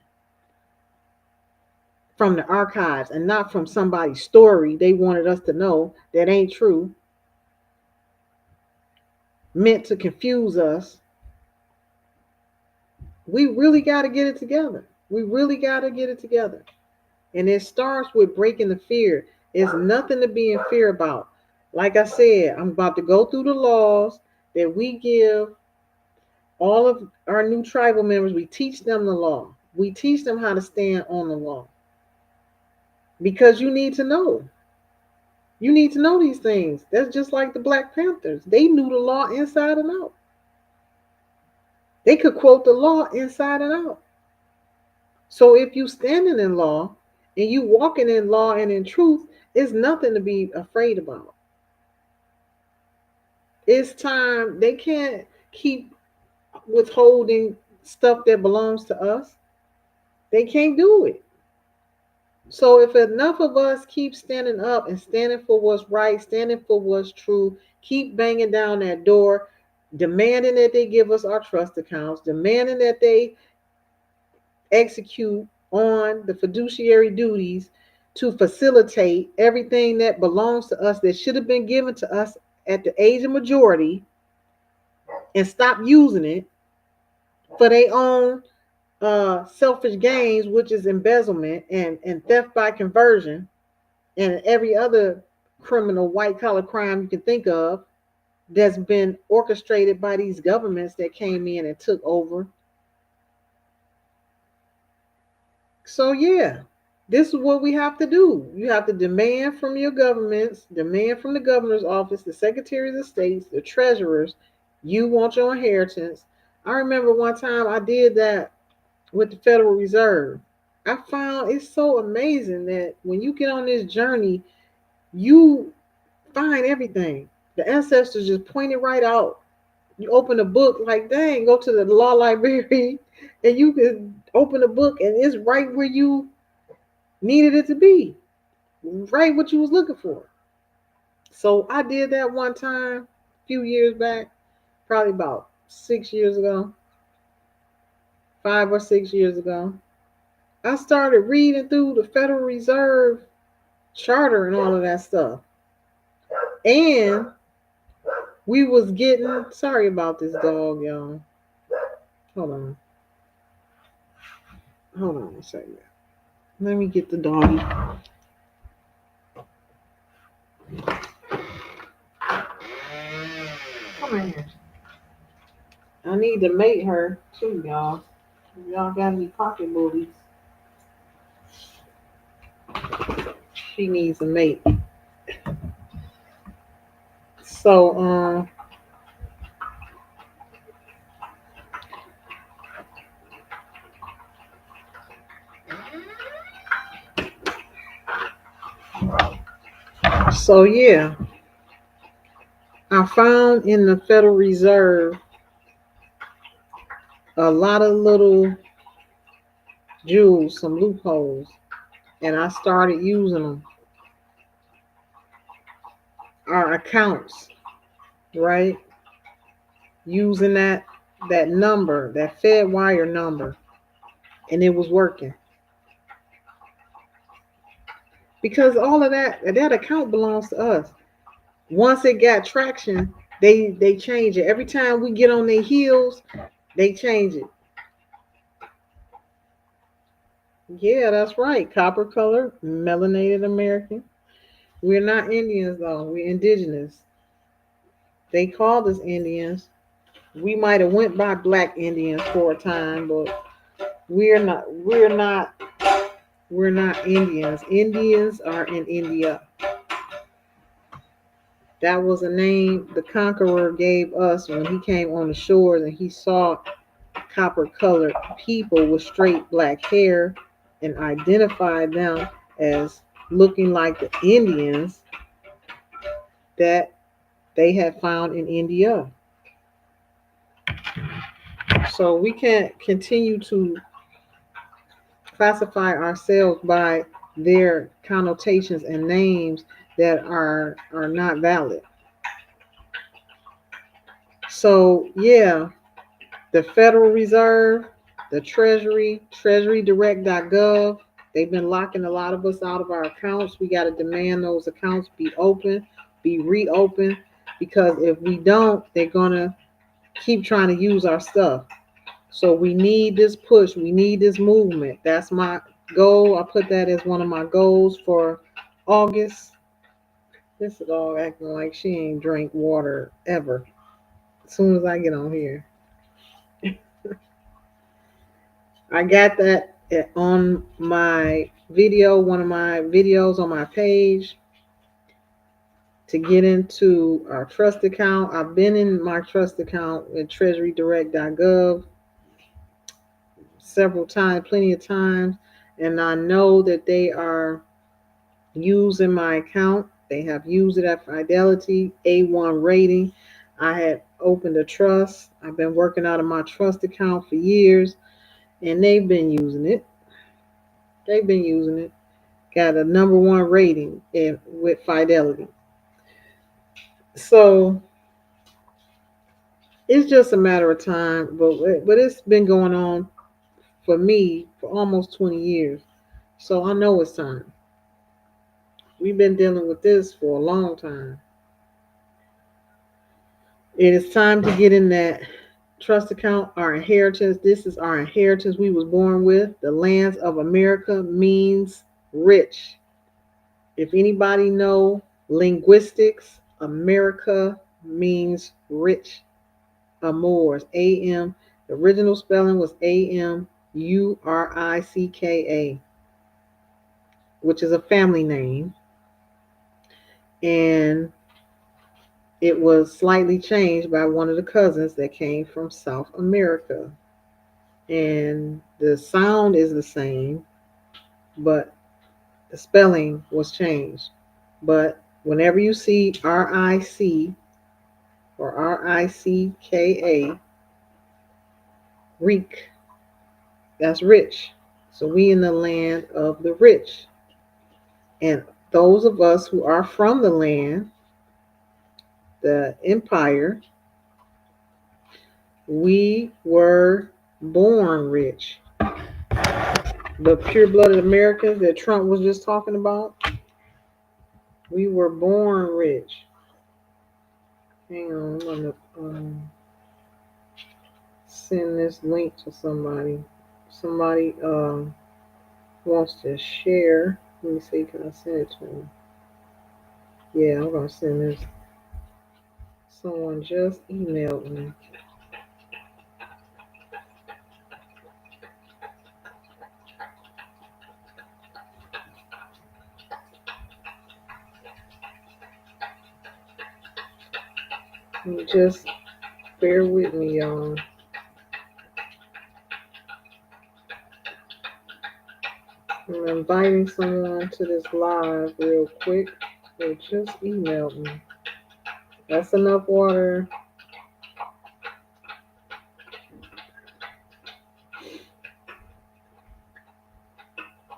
from the archives and not from somebody's story they wanted us to know that ain't true, meant to confuse us. We really got to get it together. We really got to get it together. And it starts with breaking the fear. It's nothing to be in fear about. Like I said, I'm about to go through the laws that we give all of our new tribal members. We teach them the law. We teach them how to stand on the law. Because you need to know. You need to know these things. That's just like the Black Panthers. They knew the law inside and out. They could quote the law inside and out. So if you standing in law and you walking in law and in truth, it's nothing to be afraid about. It's time. They can't keep withholding stuff that belongs to us. They can't do it. So if enough of us keep standing up and standing for what's right, standing for what's true, keep banging down that door, demanding that they give us our trust accounts, demanding that they execute on the fiduciary duties to facilitate everything that belongs to us that should have been given to us at the age of majority, and stop using it for their own selfish gains, which is embezzlement and theft by conversion and every other criminal white collar crime you can think of that's been orchestrated by these governments that came in and took over. So yeah, this is what we have to do. You have to demand from your governments, demand from the governor's office, the secretaries of states, the treasurers, you want your inheritance. I remember one time I did that with the Federal Reserve. I found it's so amazing that when you get on this journey, you find everything. The ancestors just point it right out. You open a book, like dang, go to the law library and you can open a book and it's right where you needed it to be, right what you was looking for. So I did that one time a few years back, probably about 6 years ago, 5 or 6 years ago. I started reading through the Federal Reserve charter and all of that stuff. And we was getting, sorry about this dog, y'all. Hold on. Hold on a second. Let me get the doggy. Come in here. I need to mate her too, y'all. Y'all got any pocket booties? She needs a mate. So, yeah, I found in the Federal Reserve a lot of little jewels, some loopholes, and I started using them. our accounts, right? Using that number, that Fed wire number, and it was working. Because all of that account belongs to us. Once it got traction, they change it. Every time we get on their heels, they change it. Yeah, that's right. Copper color, melanated American. We're not Indians though. We're indigenous. They called us Indians. We might have went by black Indians for a time, but we're not. We're not. We're not Indians. Indians are in India. That was a name the conqueror gave us when he came on the shores and he saw copper colored people with straight black hair and identified them as looking like the Indians that they had found in India. So we can't continue to classify ourselves by their connotations and names that are not valid. So yeah, the Federal Reserve, the Treasury, treasurydirect.gov, they've been locking a lot of us out of our accounts. We got to demand those accounts be open, be reopened, because if we don't, they're going to keep trying to use our stuff. So we need this push. We need this movement. That's my goal. I put that as one of my goals for August. This dog acting like she ain't drank water ever. As soon as I get on here, I got that on my video, one of my videos on my page to get into our trust account. I've been in my trust account at treasurydirect.gov several times, plenty of times, and I know that they are using my account. They have used it at Fidelity, A1 rating. I had opened a trust. I've been working out of my trust account for years, and they've been using it. They've been using it. Got a number one rating with Fidelity. So it's just a matter of time, but it's been going on for me for almost 20 years. So I know it's time. We've been dealing with this for a long time. It is time to get in that trust account. Our inheritance. This is our inheritance we was born with. The lands of America means rich. If anybody know linguistics, America means rich. Amours. A-M. The original spelling was Amuricka, which is a family name. And it was slightly changed by one of the cousins that came from South America. And the sound is the same, but the spelling was changed. But whenever you see RIC or RICKA, Reek, that's rich. So we in the land of the rich. And those of us who are from the land, the empire, we were born rich. The pure blooded Americans that Trump was just talking about, we were born rich. Hang on, I'm going to send this link to somebody. Somebody wants to share. Let me see, can I send it to him? Yeah, I'm going to send this. Someone just emailed me. Just bear with me, y'all. I'm inviting someone to this live real quick. They just emailed me. That's enough water.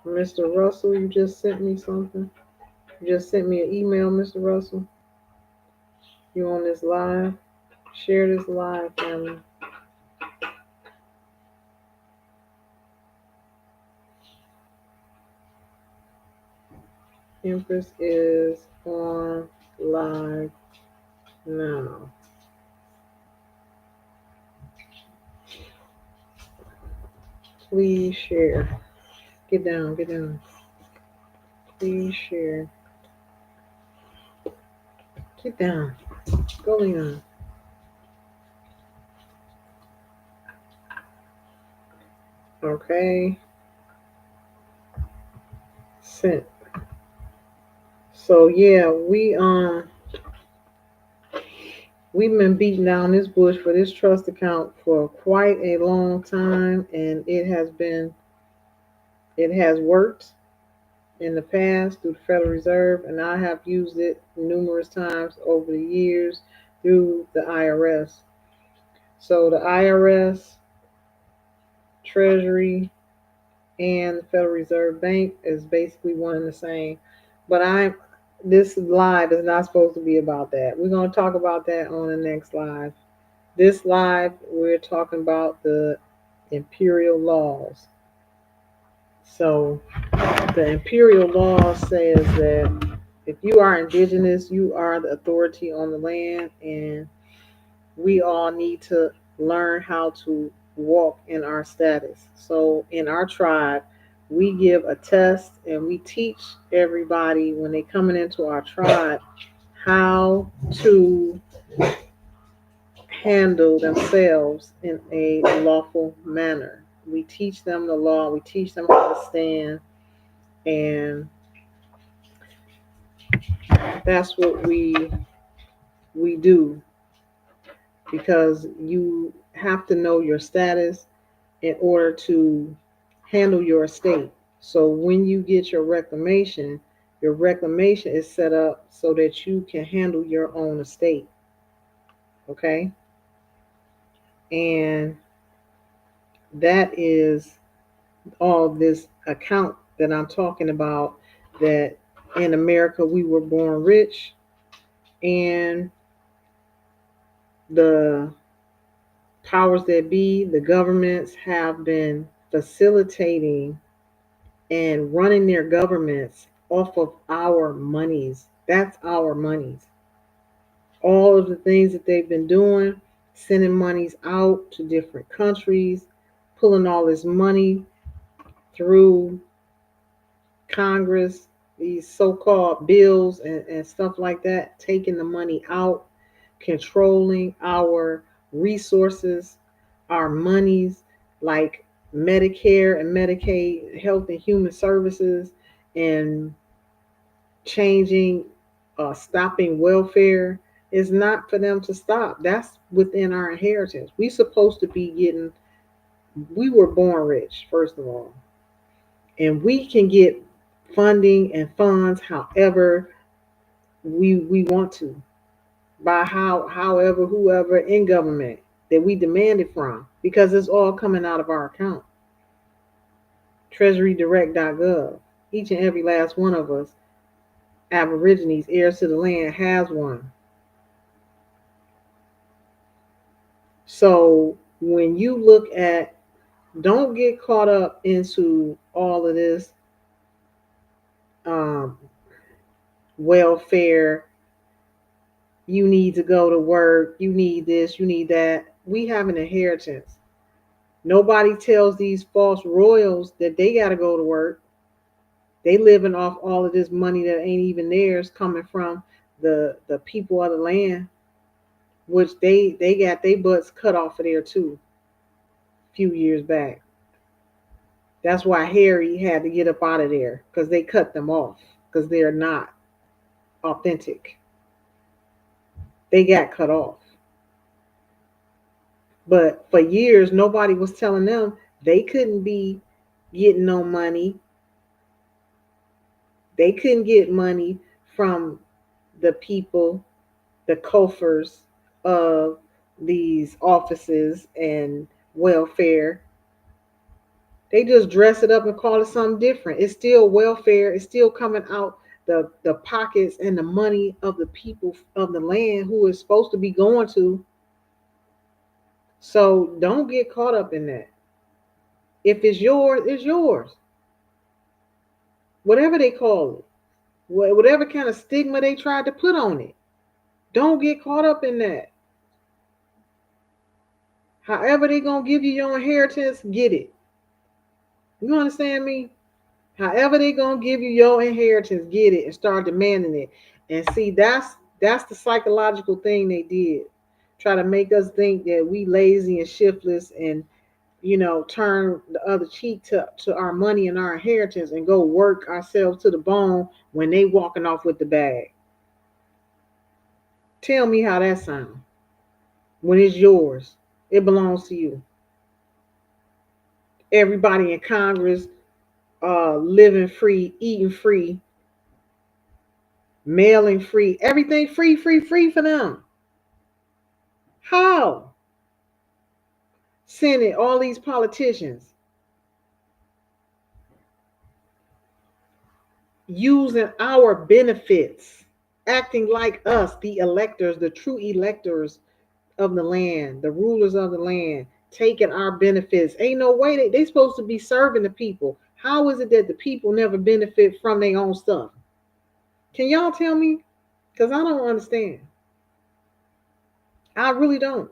Mr. Russell, you just sent me something. You just sent me an email, Mr. Russell. You on this live? Share this live, family. Empress is on live now. Please share. Get down, get down. Please share. Get down. Go, Leon. Okay. Sent. So yeah, we've been beating down this bush for this trust account for quite a long time, and it has worked in the past through the Federal Reserve, and I have used it numerous times over the years through the IRS. So the IRS, Treasury, and the Federal Reserve Bank is basically one and the same. But this live is not supposed to be about that. We're going to talk about that on the next live. This live, we're talking about the imperial laws. So the imperial law says that if you are indigenous, you are the authority on the land, and we all need to learn how to walk in our status. So in our tribe, we give a test and we teach everybody when they coming into our tribe how to handle themselves in a lawful manner. We teach them the law, we teach them how to stand, and that's what we do, because you have to know your status in order to handle your estate. So when you get your reclamation is set up so that you can handle your own estate. Okay? And that is all this account that I'm talking about, that in America we were born rich, and the powers that be, the governments have been facilitating and running their governments off of our monies. That's our monies. All of the things that they've been doing, sending monies out to different countries, pulling all this money through Congress, these so-called bills and stuff like that, taking the money out, controlling our resources, our monies, like Medicare and Medicaid, Health and Human Services, and changing, stopping welfare. Is not for them to stop. That's within our inheritance. We supposed to be getting. We were born rich, first of all, and we can get funding and funds however we want to, by however whoever in government that we demand it from, because it's all coming out of our account. TreasuryDirect.gov. Each and every last one of us, Aborigines, heirs to the land, has one. So when you look at, don't get caught up into all of this um, welfare. You need to go to work. You need this. You need that. We have an inheritance. Nobody tells these false royals that they got to go to work. They living off all of this money that ain't even theirs, coming from the people of the land, which they got their butts cut off of there too a few years back. That's why Harry had to get up out of there, because they cut them off, because they're not authentic. They got cut off. But for years, nobody was telling them they couldn't be getting no money. They couldn't get money from the people, the coffers of these offices and welfare. They just dress it up and call it something different. It's still welfare. It's still coming out the pockets and the money of the people of the land who is supposed to be going to. So don't get caught up in that. If it's yours, it's yours. Whatever they call it, whatever kind of stigma they tried to put on it, don't get caught up in that. However they gonna give you your inheritance, get it. You understand me? However they gonna give you your inheritance, get it and start demanding it. And see, that's the psychological thing they did. Try to make us think that we lazy and shiftless and turn the other cheek to our money and our inheritance and go work ourselves to the bone when they walking off with the bag. Tell me how that sounds when it's yours. It belongs to you. Everybody in Congress living free, eating free, mailing free, everything free, free, free for them. How? Senate, all these politicians using our benefits, acting like us, the electors, the true electors of the land, the rulers of the land, taking our benefits. Ain't no way they supposed to be serving the people. How is it that the people never benefit from their own stuff? Can y'all tell me? Because I don't understand. I really don't.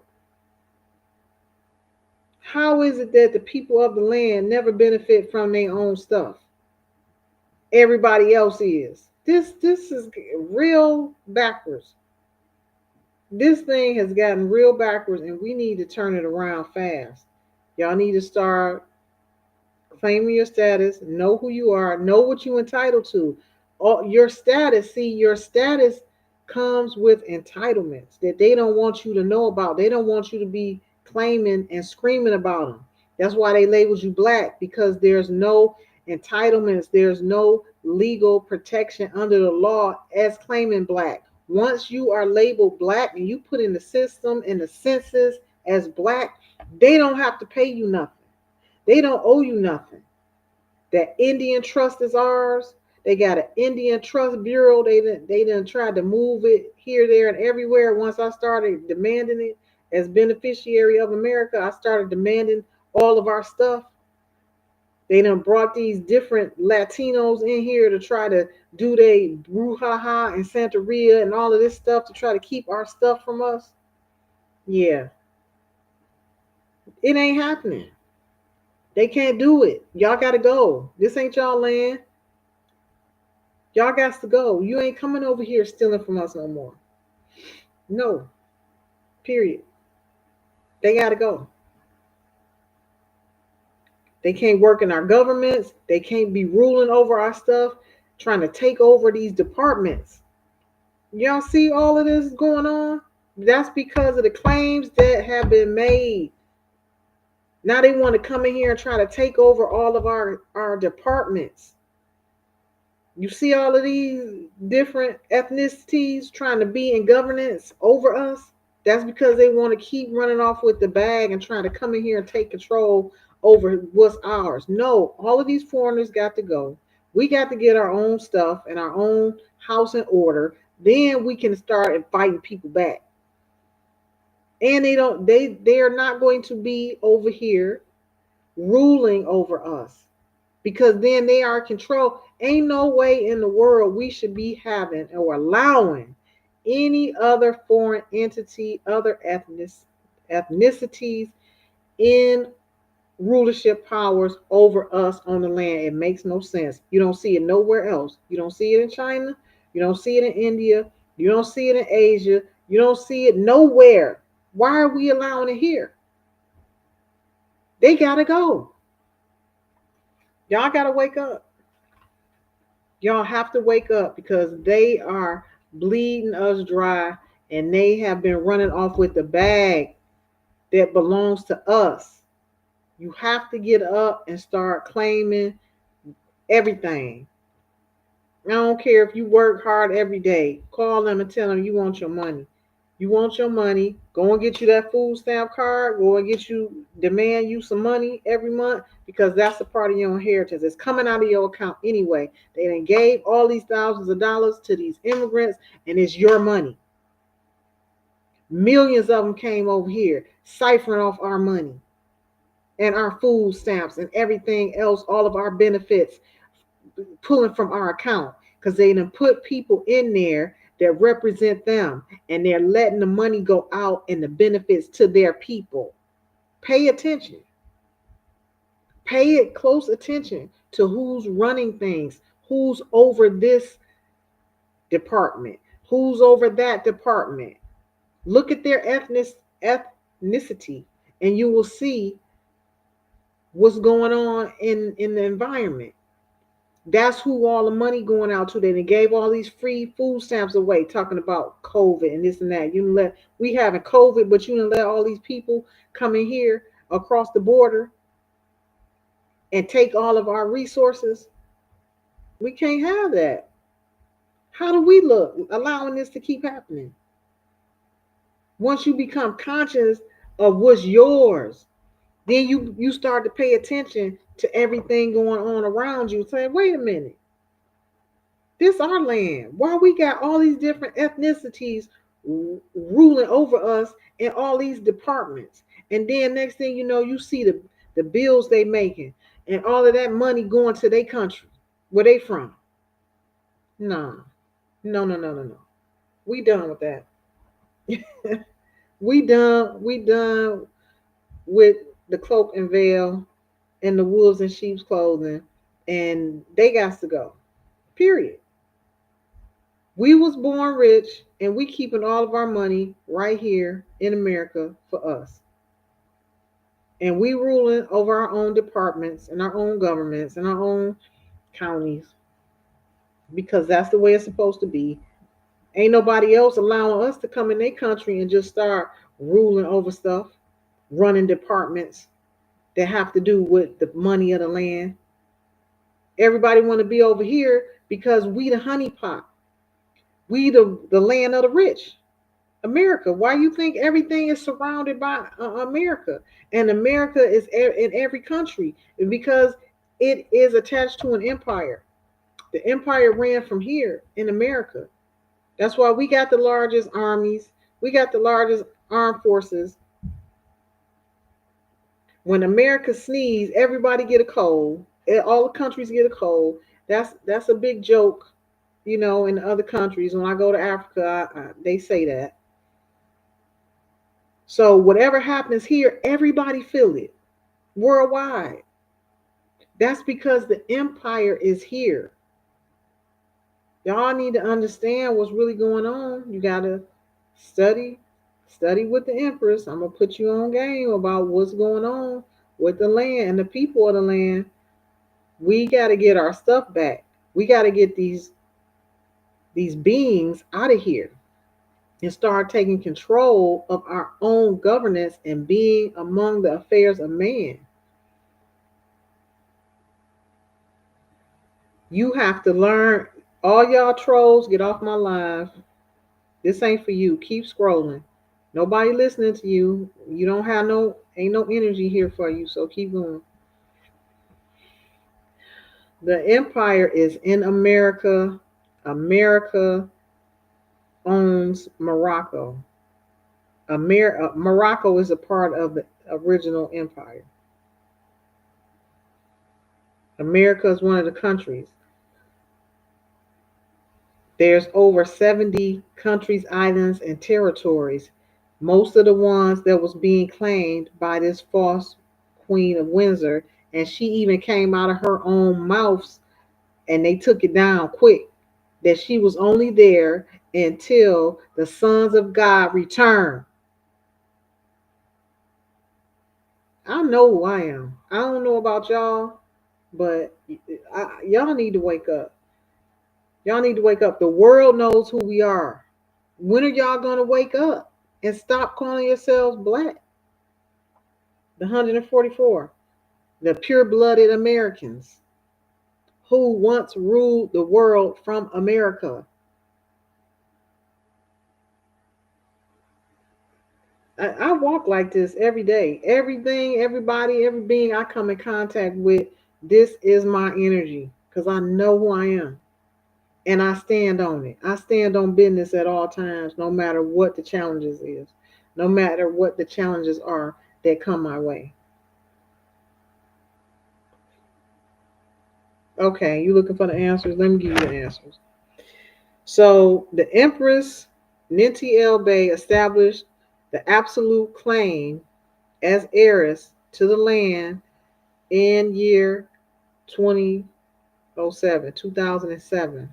How is it that the people of the land never benefit from their own stuff? Everybody else is. This is real backwards. This thing has gotten real backwards and we need to turn it around fast. Y'all need to start claiming your status, know who you are, know what you're entitled to. All your status, see, your status comes with entitlements that they don't want you to know about. They don't want you to be claiming and screaming about them. That's why they labeled you black, because there's no entitlements, there's no legal protection under the law as claiming black. Once you are labeled black and you put in the system and the census as black, they don't have to pay you nothing. They don't owe you nothing. That Indian trust is ours. They got an Indian Trust Bureau. They done tried to move it here, there, and everywhere. Once I started demanding it as beneficiary of America, I started demanding all of our stuff. They done brought these different Latinos in here to try to do they brouhaha and Santeria and all of this stuff to try to keep our stuff from us. Yeah, it ain't happening. They can't do it. Y'all got to go. This ain't y'all land. Y'all got to go. You ain't coming over here stealing from us no more. No. Period. They got to go. They can't work in our governments. They can't be ruling over our stuff, trying to take over these departments. Y'all see all of this going on? That's because of the claims that have been made. Now they want to come in here and try to take over all of our departments. You see all of these different ethnicities trying to be in governance over us? That's because they want to keep running off with the bag and trying to come in here and take control over what's ours. No, all of these foreigners got to go. We got to get our own stuff and our own house in order. Then we can start inviting people back. And they are not going to be over here ruling over us, because then they are in control. Ain't no way in the world we should be having or allowing any other foreign entity, other ethnicities in rulership powers over us on the land. It makes no sense. You don't see it nowhere else. You don't see it in China. You don't see it in India. You don't see it in Asia. You don't see it nowhere. Why are we allowing it here? They got to go. Y'all got to wake up. Y'all have to wake up, because they are bleeding us dry and they have been running off with the bag that belongs to us. You have to get up and start claiming everything. I don't care if you work hard every day. Call them and tell them you want your money. You want your money, go and get you that food stamp card, go and get you, demand you some money every month, because that's a part of your inheritance. It's coming out of your account anyway. They done gave all these thousands of dollars to these immigrants, and it's your money. Millions of them came over here, siphoning off our money and our food stamps and everything else, all of our benefits, pulling from our account, because they done put people in there that represent them, and they're letting the money go out and the benefits to their people. Pay attention. Pay it close attention to who's running things, who's over this department, who's over that department. Look at their ethnicity, and you will see what's going on in the environment. That's who all the money going out to. They gave all these free food stamps away, talking about COVID and this and that. You let we having COVID, but you didn't let all these people come in here across the border and take all of our resources. We can't have that. How do we look allowing this to keep happening? Once you become conscious of what's yours, then you start to pay attention to everything going on around you. Saying, wait a minute, this our land. Why we got all these different ethnicities ruling over us in all these departments? And then next thing you know, you see the bills they making and all of that money going to their country, where they from. No, no, no, no, no, no. We done with that. We done with the cloak and veil and the wolves in sheep's clothing, and they got to go. Period. We was born rich, and we keeping all of our money right here in America for us. And we ruling over our own departments and our own governments and our own counties, because that's the way it's supposed to be. Ain't nobody else allowing us to come in their country and just start ruling over stuff, running departments that have to do with the money of the land. Everybody want to be over here because we the honeypot. We the land of the rich. America. Why you think everything is surrounded by America? And America is in every country because it is attached to an empire. The empire ran from here in America. That's why we got the largest armies. We got the largest armed forces. When America sneeze, everybody get a cold. All the countries get a cold. That's a big joke, in other countries. When I go to Africa, they say that. So whatever happens here, everybody feel it worldwide. That's because the empire is here. Y'all need to understand what's really going on. You gotta study, study with the empress. I'm gonna put you on game about what's going on with the land and the people of the land. We gotta get our stuff back. We gotta get these beings out of here and start taking control of our own governance and being among the affairs of man. You have to learn. All y'all trolls, get off my live. This ain't for you. Keep scrolling. Nobody listening to you. You don't have ain't no energy here for you, so keep going. The empire is in America. America owns Morocco. Morocco is a part of the original empire. America is one of the countries. There's over 70 countries, islands, and territories. Most of the ones that was being claimed by this false Queen of Windsor, and she even came out of her own mouth, and they took it down quick, that she was only there until the sons of God return. I know who I am. I don't know about y'all, but y'all need to wake up. Y'all need to wake up. The world knows who we are. When are y'all going to wake up and stop calling yourselves black? The 144, the pure-blooded Americans who once ruled the world from America. I walk like this every day. Everything, everybody, every being I come in contact with, this is my energy because I know who I am. And I stand on it. I stand on business at all times, no matter what the challenges is, no matter what the challenges are that come my way. Okay, you looking for the answers? Let me give you the answers. So the Empress Ninti El bey established the absolute claim as heiress to the land in year 2007, 2007.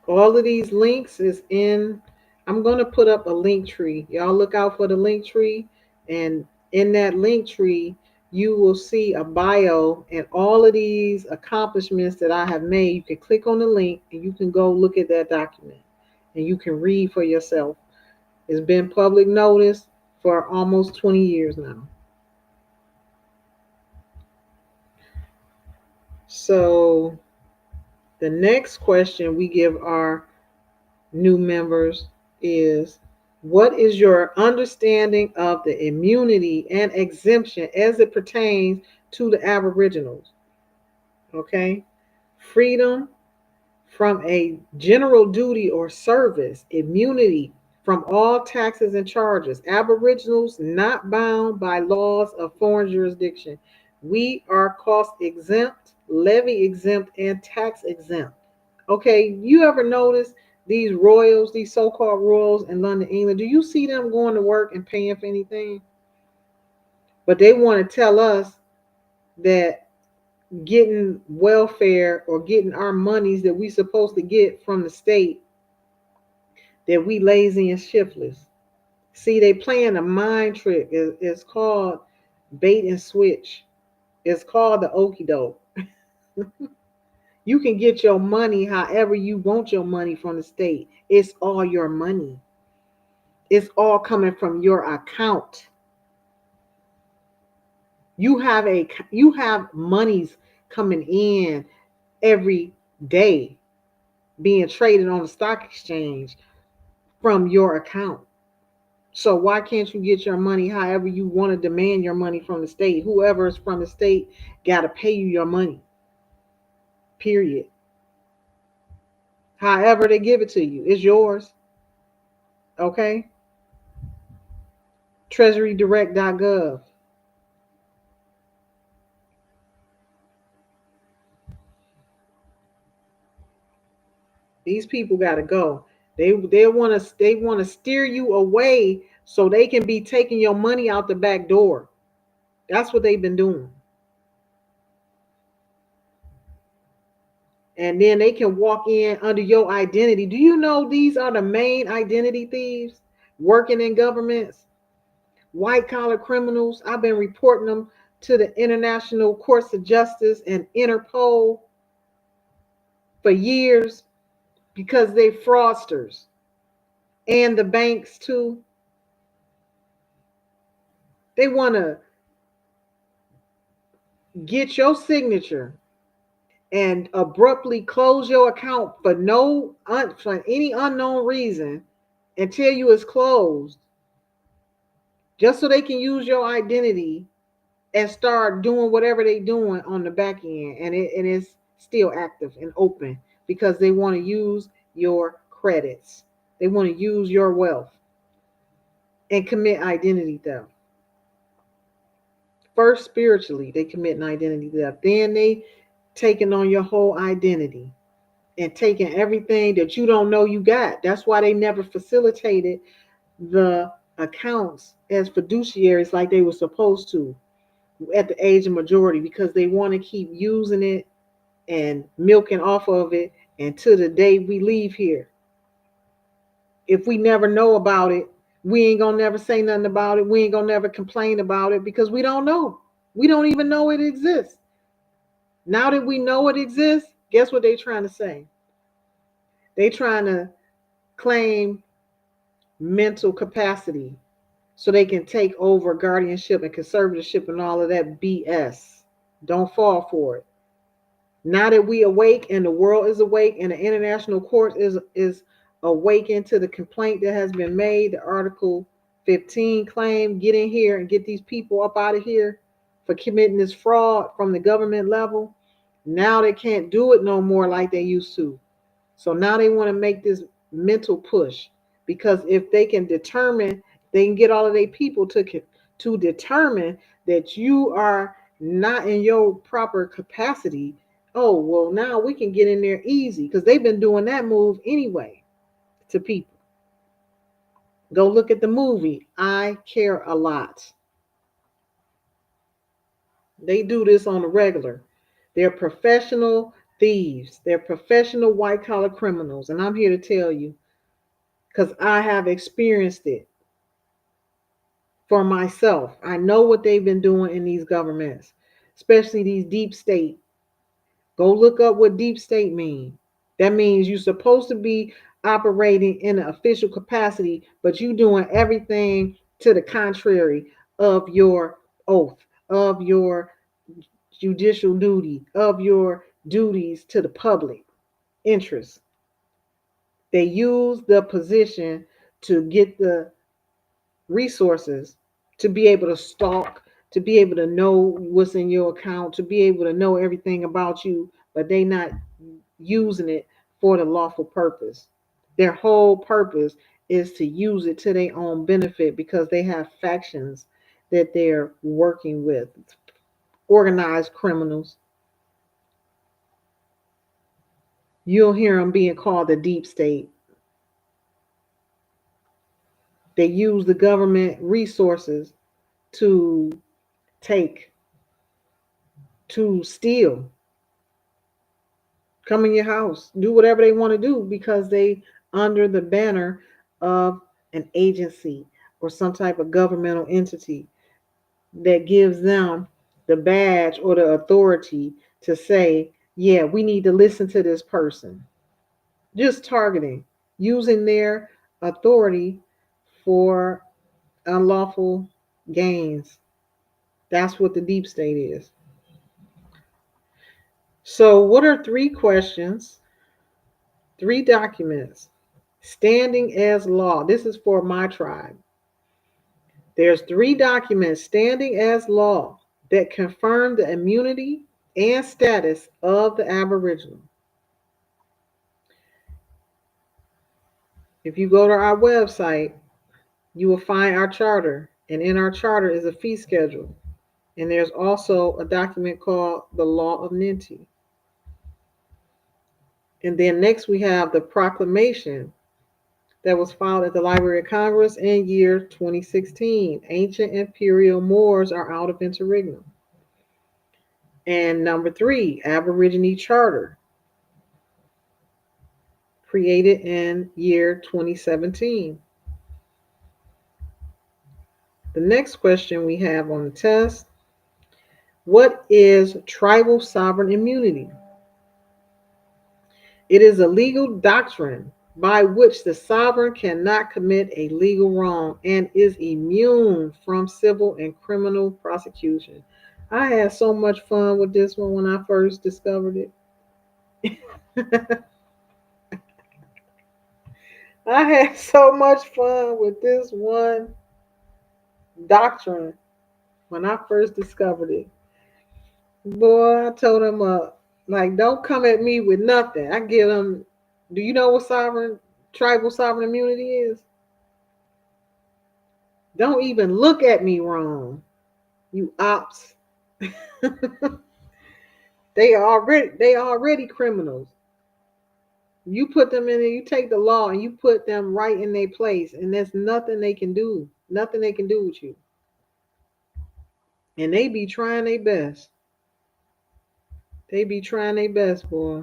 All of these links is in. I'm going to put up a link tree. Y'all look out for the link tree. And in that link tree, you will see a bio and all of these accomplishments that I have made. You can click on the link and you can go look at that document and you can read for yourself. It's been public notice for almost 20 years now. So the next question we give our new members is, what is your understanding of the immunity and exemption as it pertains to the Aboriginals? Okay. Freedom from a general duty or service, immunity from all taxes and charges. Aboriginals not bound by laws of foreign jurisdiction. We are cost exempt, levy exempt, and tax exempt. Okay, you ever notice these royals, these so-called royals in London, England? Do you see them going to work and paying for anything? But they want to tell us that getting welfare or getting our monies that we supposed to get from the state, that we lazy and shiftless. See, they playing a mind trick. It's called bait and switch. It's called the okie doke. You can get your money however you want your money from the state. It's all your money. It's all coming from your account. You have monies coming in every day being traded on the stock exchange from your account. So why can't you get your money however you want to demand your money from the state? Whoever is from the state got to pay you your money. Period. However they give it to you, it's yours. Okay? treasurydirect.gov. These people got to go. They want to steer you away so they can be taking your money out the back door. That's what they've been doing. And then they can walk in under your identity. Do you know these are the main identity thieves working in governments? White collar criminals. I've been reporting them to the International Courts of Justice and Interpol for years because they fraudsters. And the banks too. They want to get your signature and abruptly close your account for for any unknown reason and tell you it's closed, just so they can use your identity and start doing whatever they're doing on the back end, and it's still active and open because they want to use your credits, they want to use your wealth and commit identity theft. First, spiritually, they commit an identity theft. Then they taking on your whole identity and taking everything that you don't know you got. That's why they never facilitated the accounts as fiduciaries like they were supposed to at the age of majority, because they want to keep using it and milking off of it until the day we leave here. If we never know about it, we ain't gonna never say nothing about it. We ain't gonna never complain about it because we don't know. We don't even know it exists. Now that we know it exists, guess what they trying to say? They trying to claim mental capacity so they can take over guardianship and conservatorship and all of that BS. Don't fall for it. Now that we awake and the world is awake and the international court is awaken to the complaint that has been made, the Article 15 claim, get in here and get these people up out of here for committing this fraud from the government level. Now they can't do it no more like they used to. So now they want to make this mental push, because if they can determine, they can get all of their people to determine that you are not in your proper capacity. Oh, well, now we can get in there easy, because they've been doing that move anyway to people. Go look at the movie I Care a Lot. They do this on the regular. They're professional thieves. They're professional white collar criminals. And I'm here to tell you, because I have experienced it for myself. I know what they've been doing in these governments, especially these deep state. Go look up what deep state means. That means you're supposed to be operating in an official capacity, but you doing everything to the contrary of your oath, of your judicial duty, of your duties to the public interest. They use the position to get the resources, to be able to stalk, to be able to know what's in your account, to be able to know everything about you, but they not using it for the lawful purpose. Their whole purpose is to use it to their own benefit, because they have factions that they're working with, organized criminals. You'll hear them being called the deep state. They use the government resources to take, to steal, come in your house, do whatever they want to do, because they under the banner of an agency or some type of governmental entity that gives them the badge or the authority to say, yeah, we need to listen to this person. Just targeting, using their authority for unlawful gains. That's what the deep state is. So, what are three questions, three documents standing as law? This is for my tribe. There's three documents standing as law that confirm the immunity and status of the Aboriginal. If you go to our website, you will find our charter, and in our charter is a fee schedule. And there's also a document called the Law of Ninti. And then next we have the proclamation that was filed at the Library of Congress in year 2016. Ancient imperial Moors are out of interregnum. And number three, Aborigine Charter, created in year 2017. The next question we have on the test: what is tribal sovereign immunity? It is a legal doctrine by which the sovereign cannot commit a legal wrong and is immune from civil and criminal prosecution. I had so much fun with this one when I first discovered it. I had so much fun with this one doctrine when I first discovered it. Boy, I told him, like, don't come at me with nothing. I give them, do you know what tribal sovereign immunity is? Don't even look at me wrong, you ops. They already criminals. You put them in there, you take the law and you put them right in their place, and there's nothing they can do. Nothing they can do with you. And they be trying their best. They be trying their best, boy.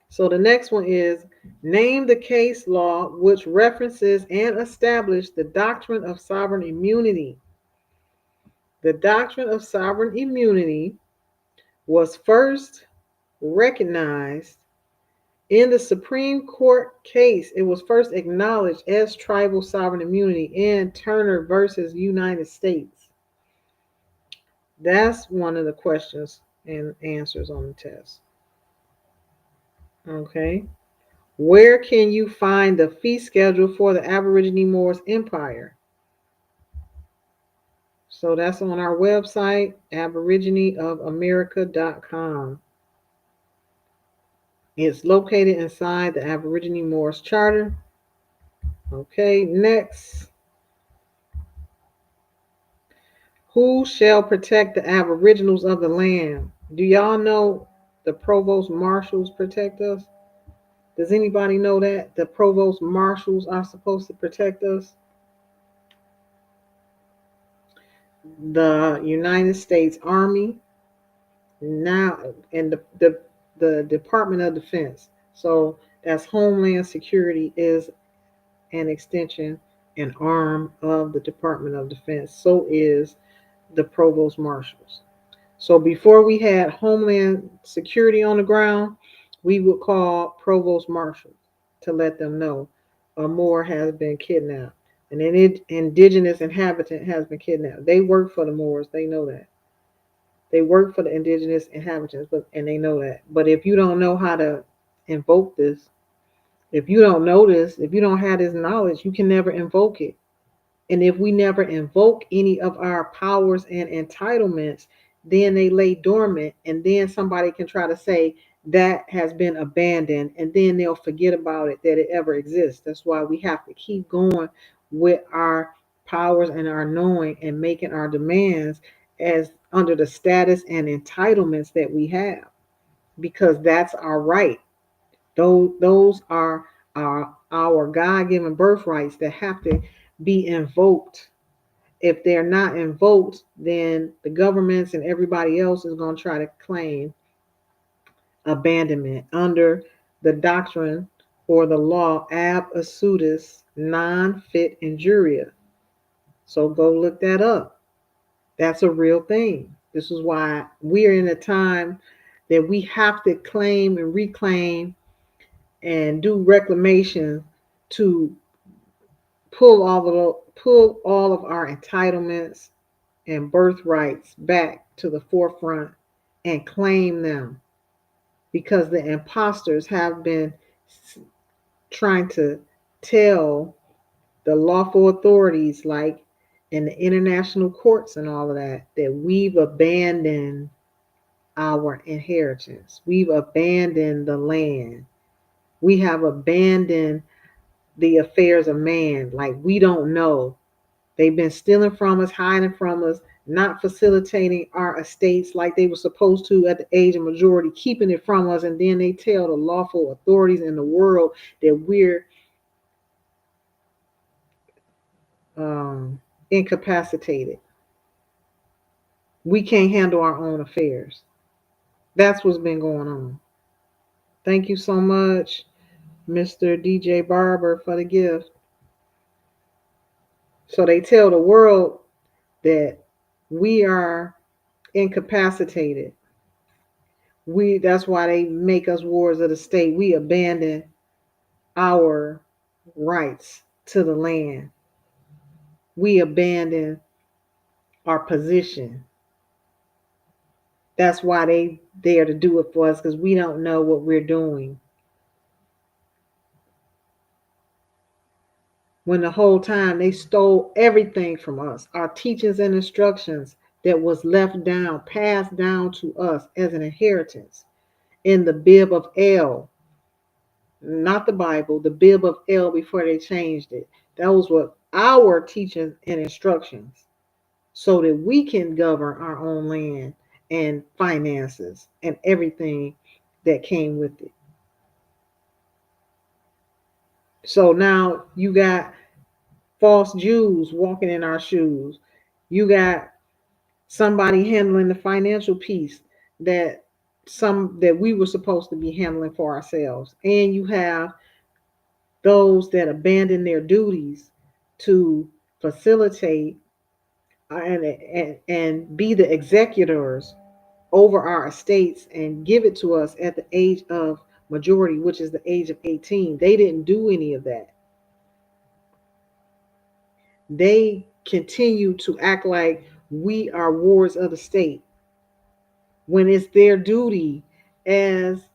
So the next one is name the case law which references and establishes the doctrine of sovereign immunity. The doctrine of sovereign immunity was first recognized in the Supreme Court case. It was first acknowledged as tribal sovereign immunity in Turner versus United States. That's one of the questions and answers on the test. Okay. Where can you find the fee schedule for the Aborigine Moors Empire? So that's on our website, aborigineofamerica.com. It's located inside the Aborigine Moors Charter. Okay, next. Who shall protect the aboriginals of the land? Do y'all know the provost marshals protect us? Does anybody know that the provost marshals are supposed to protect us? The United States Army now and the Department of Defense. So that's Homeland Security is an extension, an arm of the Department of Defense. So is the provost marshals. So before we had Homeland Security on the ground, we would call provost marshals to let them know a Moor has been kidnapped. An indigenous inhabitant has been kidnapped. They work for the Moors. They know that. They work for the indigenous inhabitants, and they know that. But if you don't know how to invoke this, if you don't know this, if you don't have this knowledge, you can never invoke it. And if we never invoke any of our powers and entitlements, then they lay dormant, and then somebody can try to say that has been abandoned, and then they'll forget about it that it ever exists. That's why we have to keep going with our powers and our knowing and making our demands as under the status and entitlements that we have, because that's our right. Those are our God-given birthrights that have to be invoked. If they're not invoked, then the governments and everybody else is going to try to claim abandonment under the doctrine or the law ab assutis non fit injuria. So go look that up. That's a real thing. This is why we are in a time that we have to claim and reclaim and do reclamation to pull all of our entitlements and birthrights back to the forefront and claim them, because the imposters have been trying to tell the lawful authorities, like in the international courts and all of that, that we've abandoned our inheritance. We've abandoned the land. We have abandoned the affairs of man. Like we don't know. They've been stealing from us, hiding from us, not facilitating our estates like they were supposed to at the age of majority, keeping it from us. And then they tell the lawful authorities in the world that we're incapacitated. We can't handle our own affairs. That's what's been going on. Thank you so much, Mr. DJ Barber, for the gift. So they tell the world that we are incapacitated. That's why they make us wards of the state. We abandon our rights to the land. We abandon our position. That's why they dare to do it for us, because we don't know what we're doing. When the whole time they stole everything from us, our teachings and instructions that was left down, passed down to us as an inheritance in the bib of El, not the Bible, the bib of El before they changed it. That was what our teachings and instructions, so that we can govern our own land and finances and everything that came with it. So now you got false Jews walking in our shoes. You got somebody handling the financial piece that we were supposed to be handling for ourselves. And you have those that abandon their duties to facilitate and be the executors over our estates and give it to us at the age of majority, which is the age of 18. They didn't do any of that. They continue to act like we are wards of the state when it's their duty as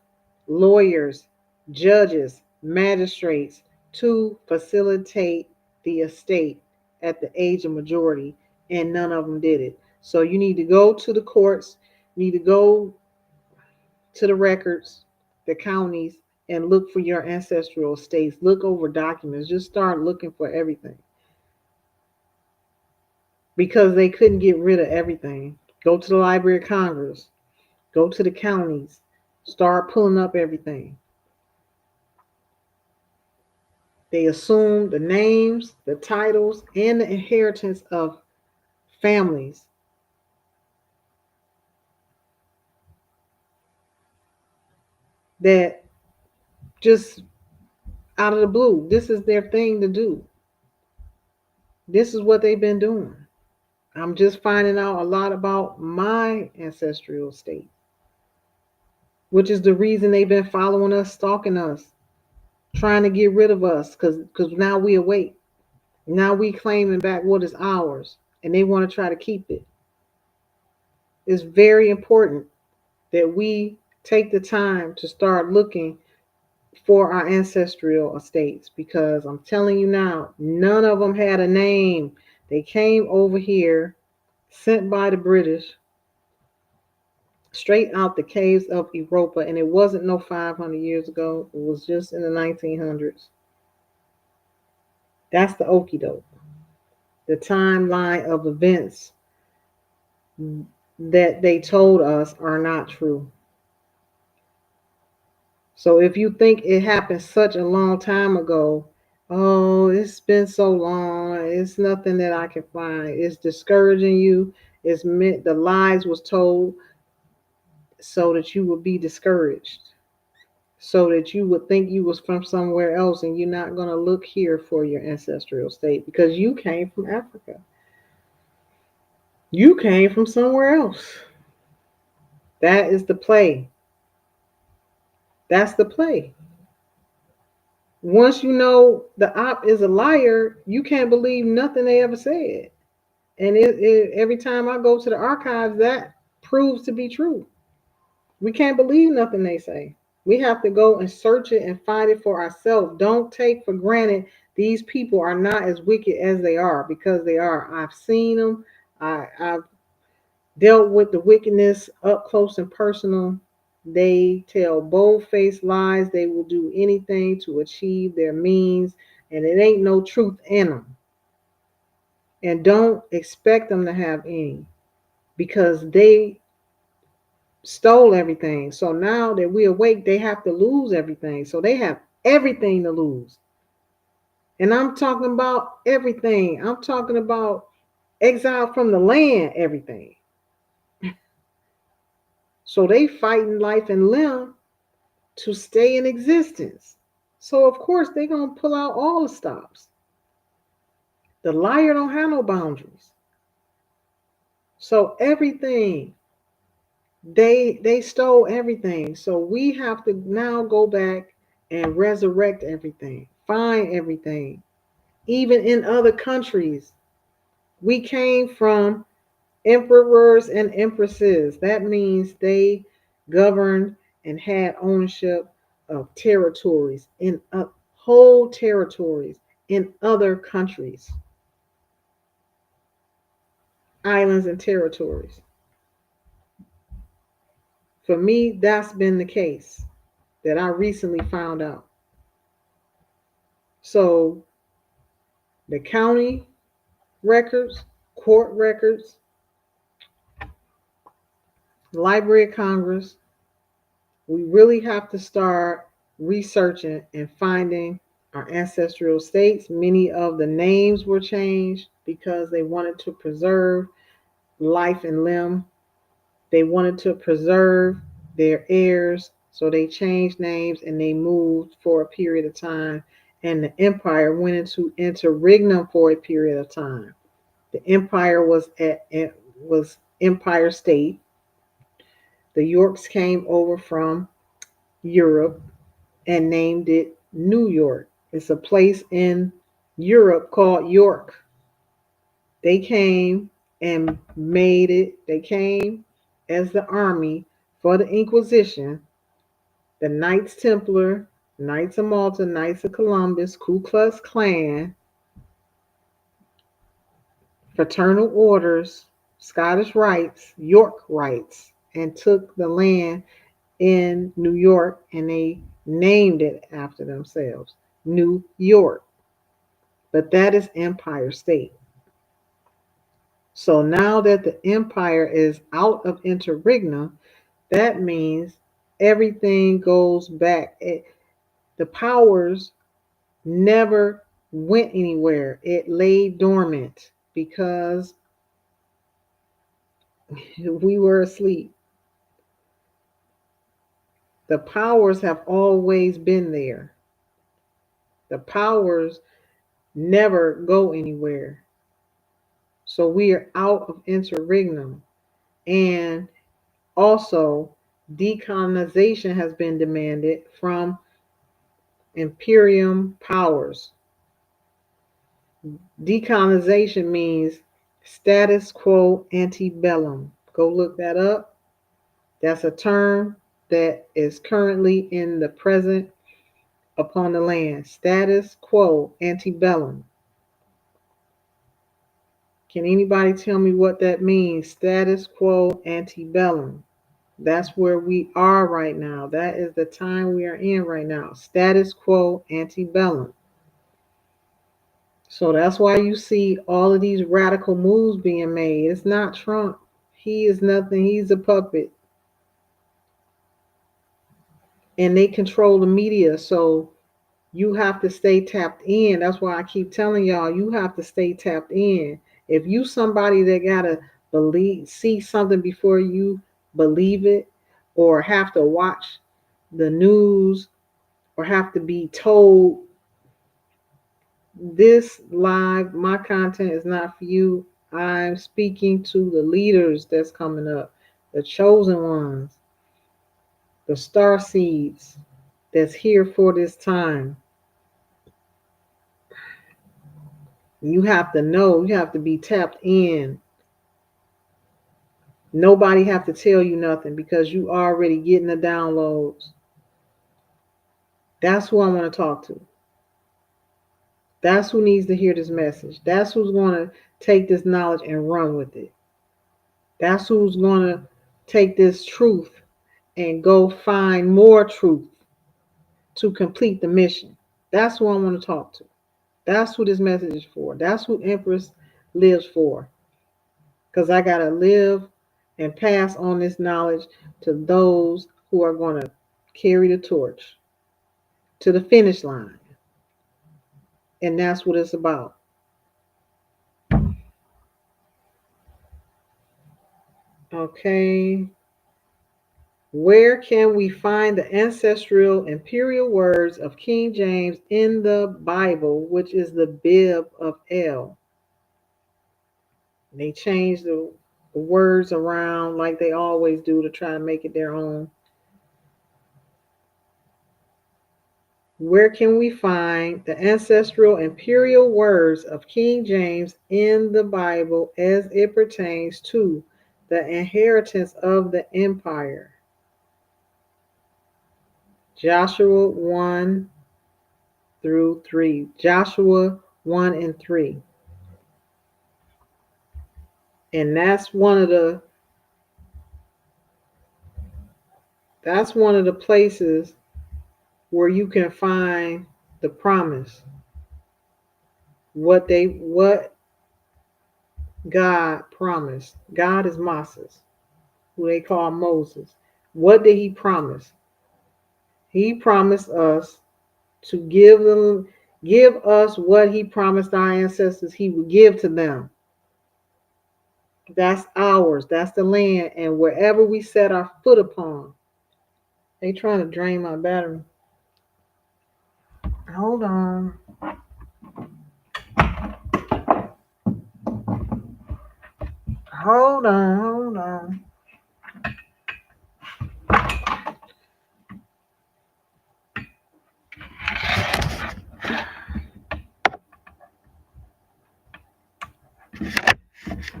lawyers, judges, magistrates to facilitate the estate at the age of majority, and none of them did it. So you need to go to the courts, you need to go to the records, the counties, and look for your ancestral estates. Look over documents. Just start looking for everything because they couldn't get rid of everything. Go to the Library of Congress, go to the counties, start pulling up everything. They assumed the names, the titles, and the inheritance of families that just out of the blue, this is their thing to do. This is what they've been doing. I'm just finding out a lot about my ancestral state, which is the reason they've been following us, stalking us, trying to get rid of us, because now we awake. Now we claiming back what is ours, and they want to try to keep it. It's very important that we take the time to start looking for our ancestral estates, because I'm telling you now, none of them had a name. They came over here, sent by the British, straight out the caves of Europa, and it wasn't no 500 years ago. It was just in the 1900s. That's the okie doke. The timeline of events that they told us are not true. So if you think it happened such a long time ago, oh, it's been so long, it's nothing that I can find. It's discouraging you. It's meant the lies was told so that you would be discouraged, so that you would think you was from somewhere else and you're not going to look here for your ancestral state because you came from Africa. You came from somewhere else. That is the play. That's the play. Once you know the op is a liar, you can't believe nothing they ever said. And every time I go to the archives, that proves to be true. We can't believe nothing they say. We have to go and search it and find it for ourselves. Don't take for granted these people are not as wicked as they are, because they are. I've seen them. I've dealt with the wickedness up close and personal. They tell bold-faced lies. They will do anything to achieve their means, and it ain't no truth in them. And don't expect them to have any, because they stole everything. So now that we awake, they have to lose everything. So they have everything to lose. And I'm talking about everything. I'm talking about exile from the land, everything. So they fighting life and limb to stay in existence. So of course they're gonna pull out all the stops. The liar don't have no boundaries. So everything, they stole everything. So we have to now go back and resurrect everything, find everything. Even in other countries, we came from emperors and empresses. That means they governed and had ownership of territories, in whole territories in other countries, islands and territories. For me, that's been the case that I recently found out. So the county records, court records, Library of Congress, we really have to start researching and finding our ancestral states. Many of the names were changed because they wanted to preserve life and limb. They wanted to preserve their heirs, so they changed names and they moved for a period of time. And the empire went into interregnum for a period of time. The empire was Empire State. The Yorks came over from Europe and named it New York. It's a place in Europe called York. They came and made it, they came as the army for the Inquisition, the Knights Templar, Knights of Malta, Knights of Columbus, Ku Klux Klan, fraternal orders, Scottish Rites, York Rites, and took the land in New York and they named it after themselves, New York. But that is Empire State. So now that the empire is out of interregnum, that means everything goes back. The powers never went anywhere. It lay dormant because we were asleep. The powers have always been there. The powers never go anywhere. So we are out of interregnum. And also, decolonization has been demanded from imperium powers. Decolonization means status quo ante bellum. Go look that up. That's a term that is currently in the present upon the land. Status quo ante bellum. Can anybody tell me what that means? Status quo ante bellum. That's where we are right now. That is the time we are in right now. Status quo ante bellum. So that's why you see all of these radical moves being made. It's not Trump. He is nothing. He's a puppet. And they control the media. So you have to stay tapped in. That's why I keep telling y'all, you have to stay tapped in. If you somebody that gotta see something before you believe it, or have to watch the news, or have to be told this live, my content is not for you. I'm speaking to the leaders that's coming up, the chosen ones, the star seeds that's here for this time. You have to know, you have to be tapped in. Nobody have to tell you nothing because you already getting the downloads. That's who I want to talk to. That's who needs to hear this message. That's who's going to take this knowledge and run with it. That's who's going to take this truth and go find more truth to complete the mission. That's who I want to talk to. That's who this message is for. That's who Empress lives for. Because I got to live and pass on this knowledge to those who are going to carry the torch to the finish line. And that's what it's about. Okay. Where can we find the ancestral imperial words of King James in the Bible, which is the Bib of El? They change the words around like they always do to try to make it their own. Where can we find the ancestral imperial words of King James in the Bible as it pertains to the inheritance of the empire? Joshua 1 through 3. Joshua 1 and 3. And that's one of the places where you can find the promise. What God promised. God is Moses, who they call Moses. What did he promise? He promised us to give us what he promised our ancestors he would give to them. That's ours. That's the land. And wherever we set our foot upon. They trying to drain my battery. Hold on. Hold on.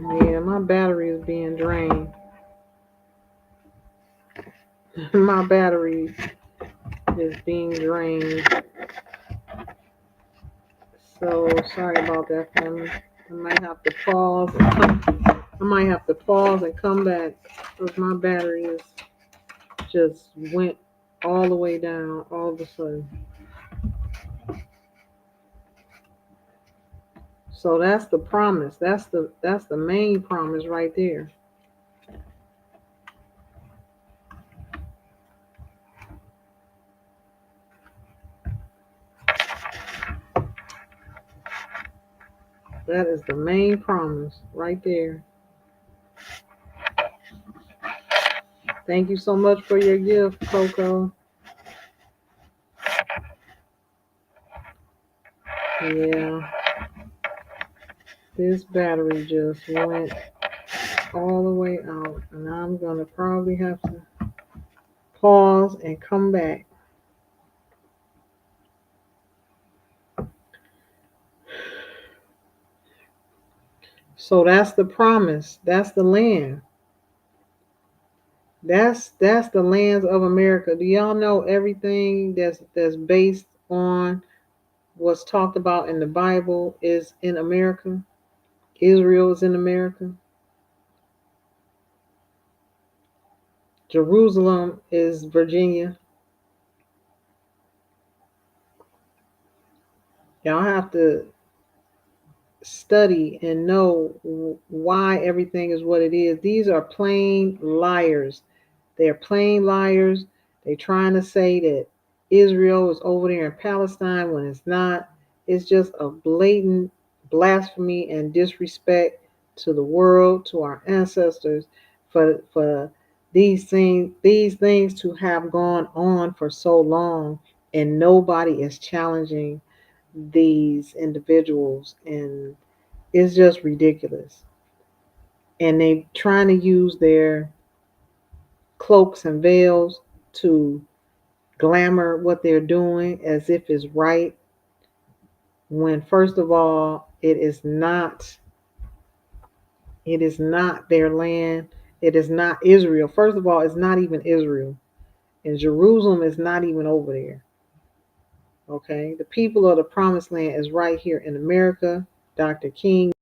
Yeah, my battery is being drained. My battery is being drained. So sorry about that, family. I might have to pause. I might have to pause and come back because my battery is just went all the way down all of a sudden. So that's the promise. That's the main promise right there. That is the main promise right there. Thank you so much for your gift, Coco. Yeah, this battery just went all the way out, and I'm gonna probably have to pause and come back. So that's the promise. That's the land. That's the lands of America. Do y'all know everything that's based on what's talked about in the Bible is in America? Israel is in America. Jerusalem is Virginia. Y'all have to study and know why everything is what it is. These are plain liars. They're plain liars. They're trying to say that Israel is over there in Palestine when it's not. It's just a blatant blasphemy and disrespect to the world, to our ancestors, for these things to have gone on for so long, and nobody is challenging these individuals, and it's just ridiculous. And they trying to use their cloaks and veils to glamour what they're doing as if it's right, when first of all it is not their land. It is not Israel. First of all, it's not even Israel, and Jerusalem is not even over there. Okay, the people of the promised land is right here in America. Dr. King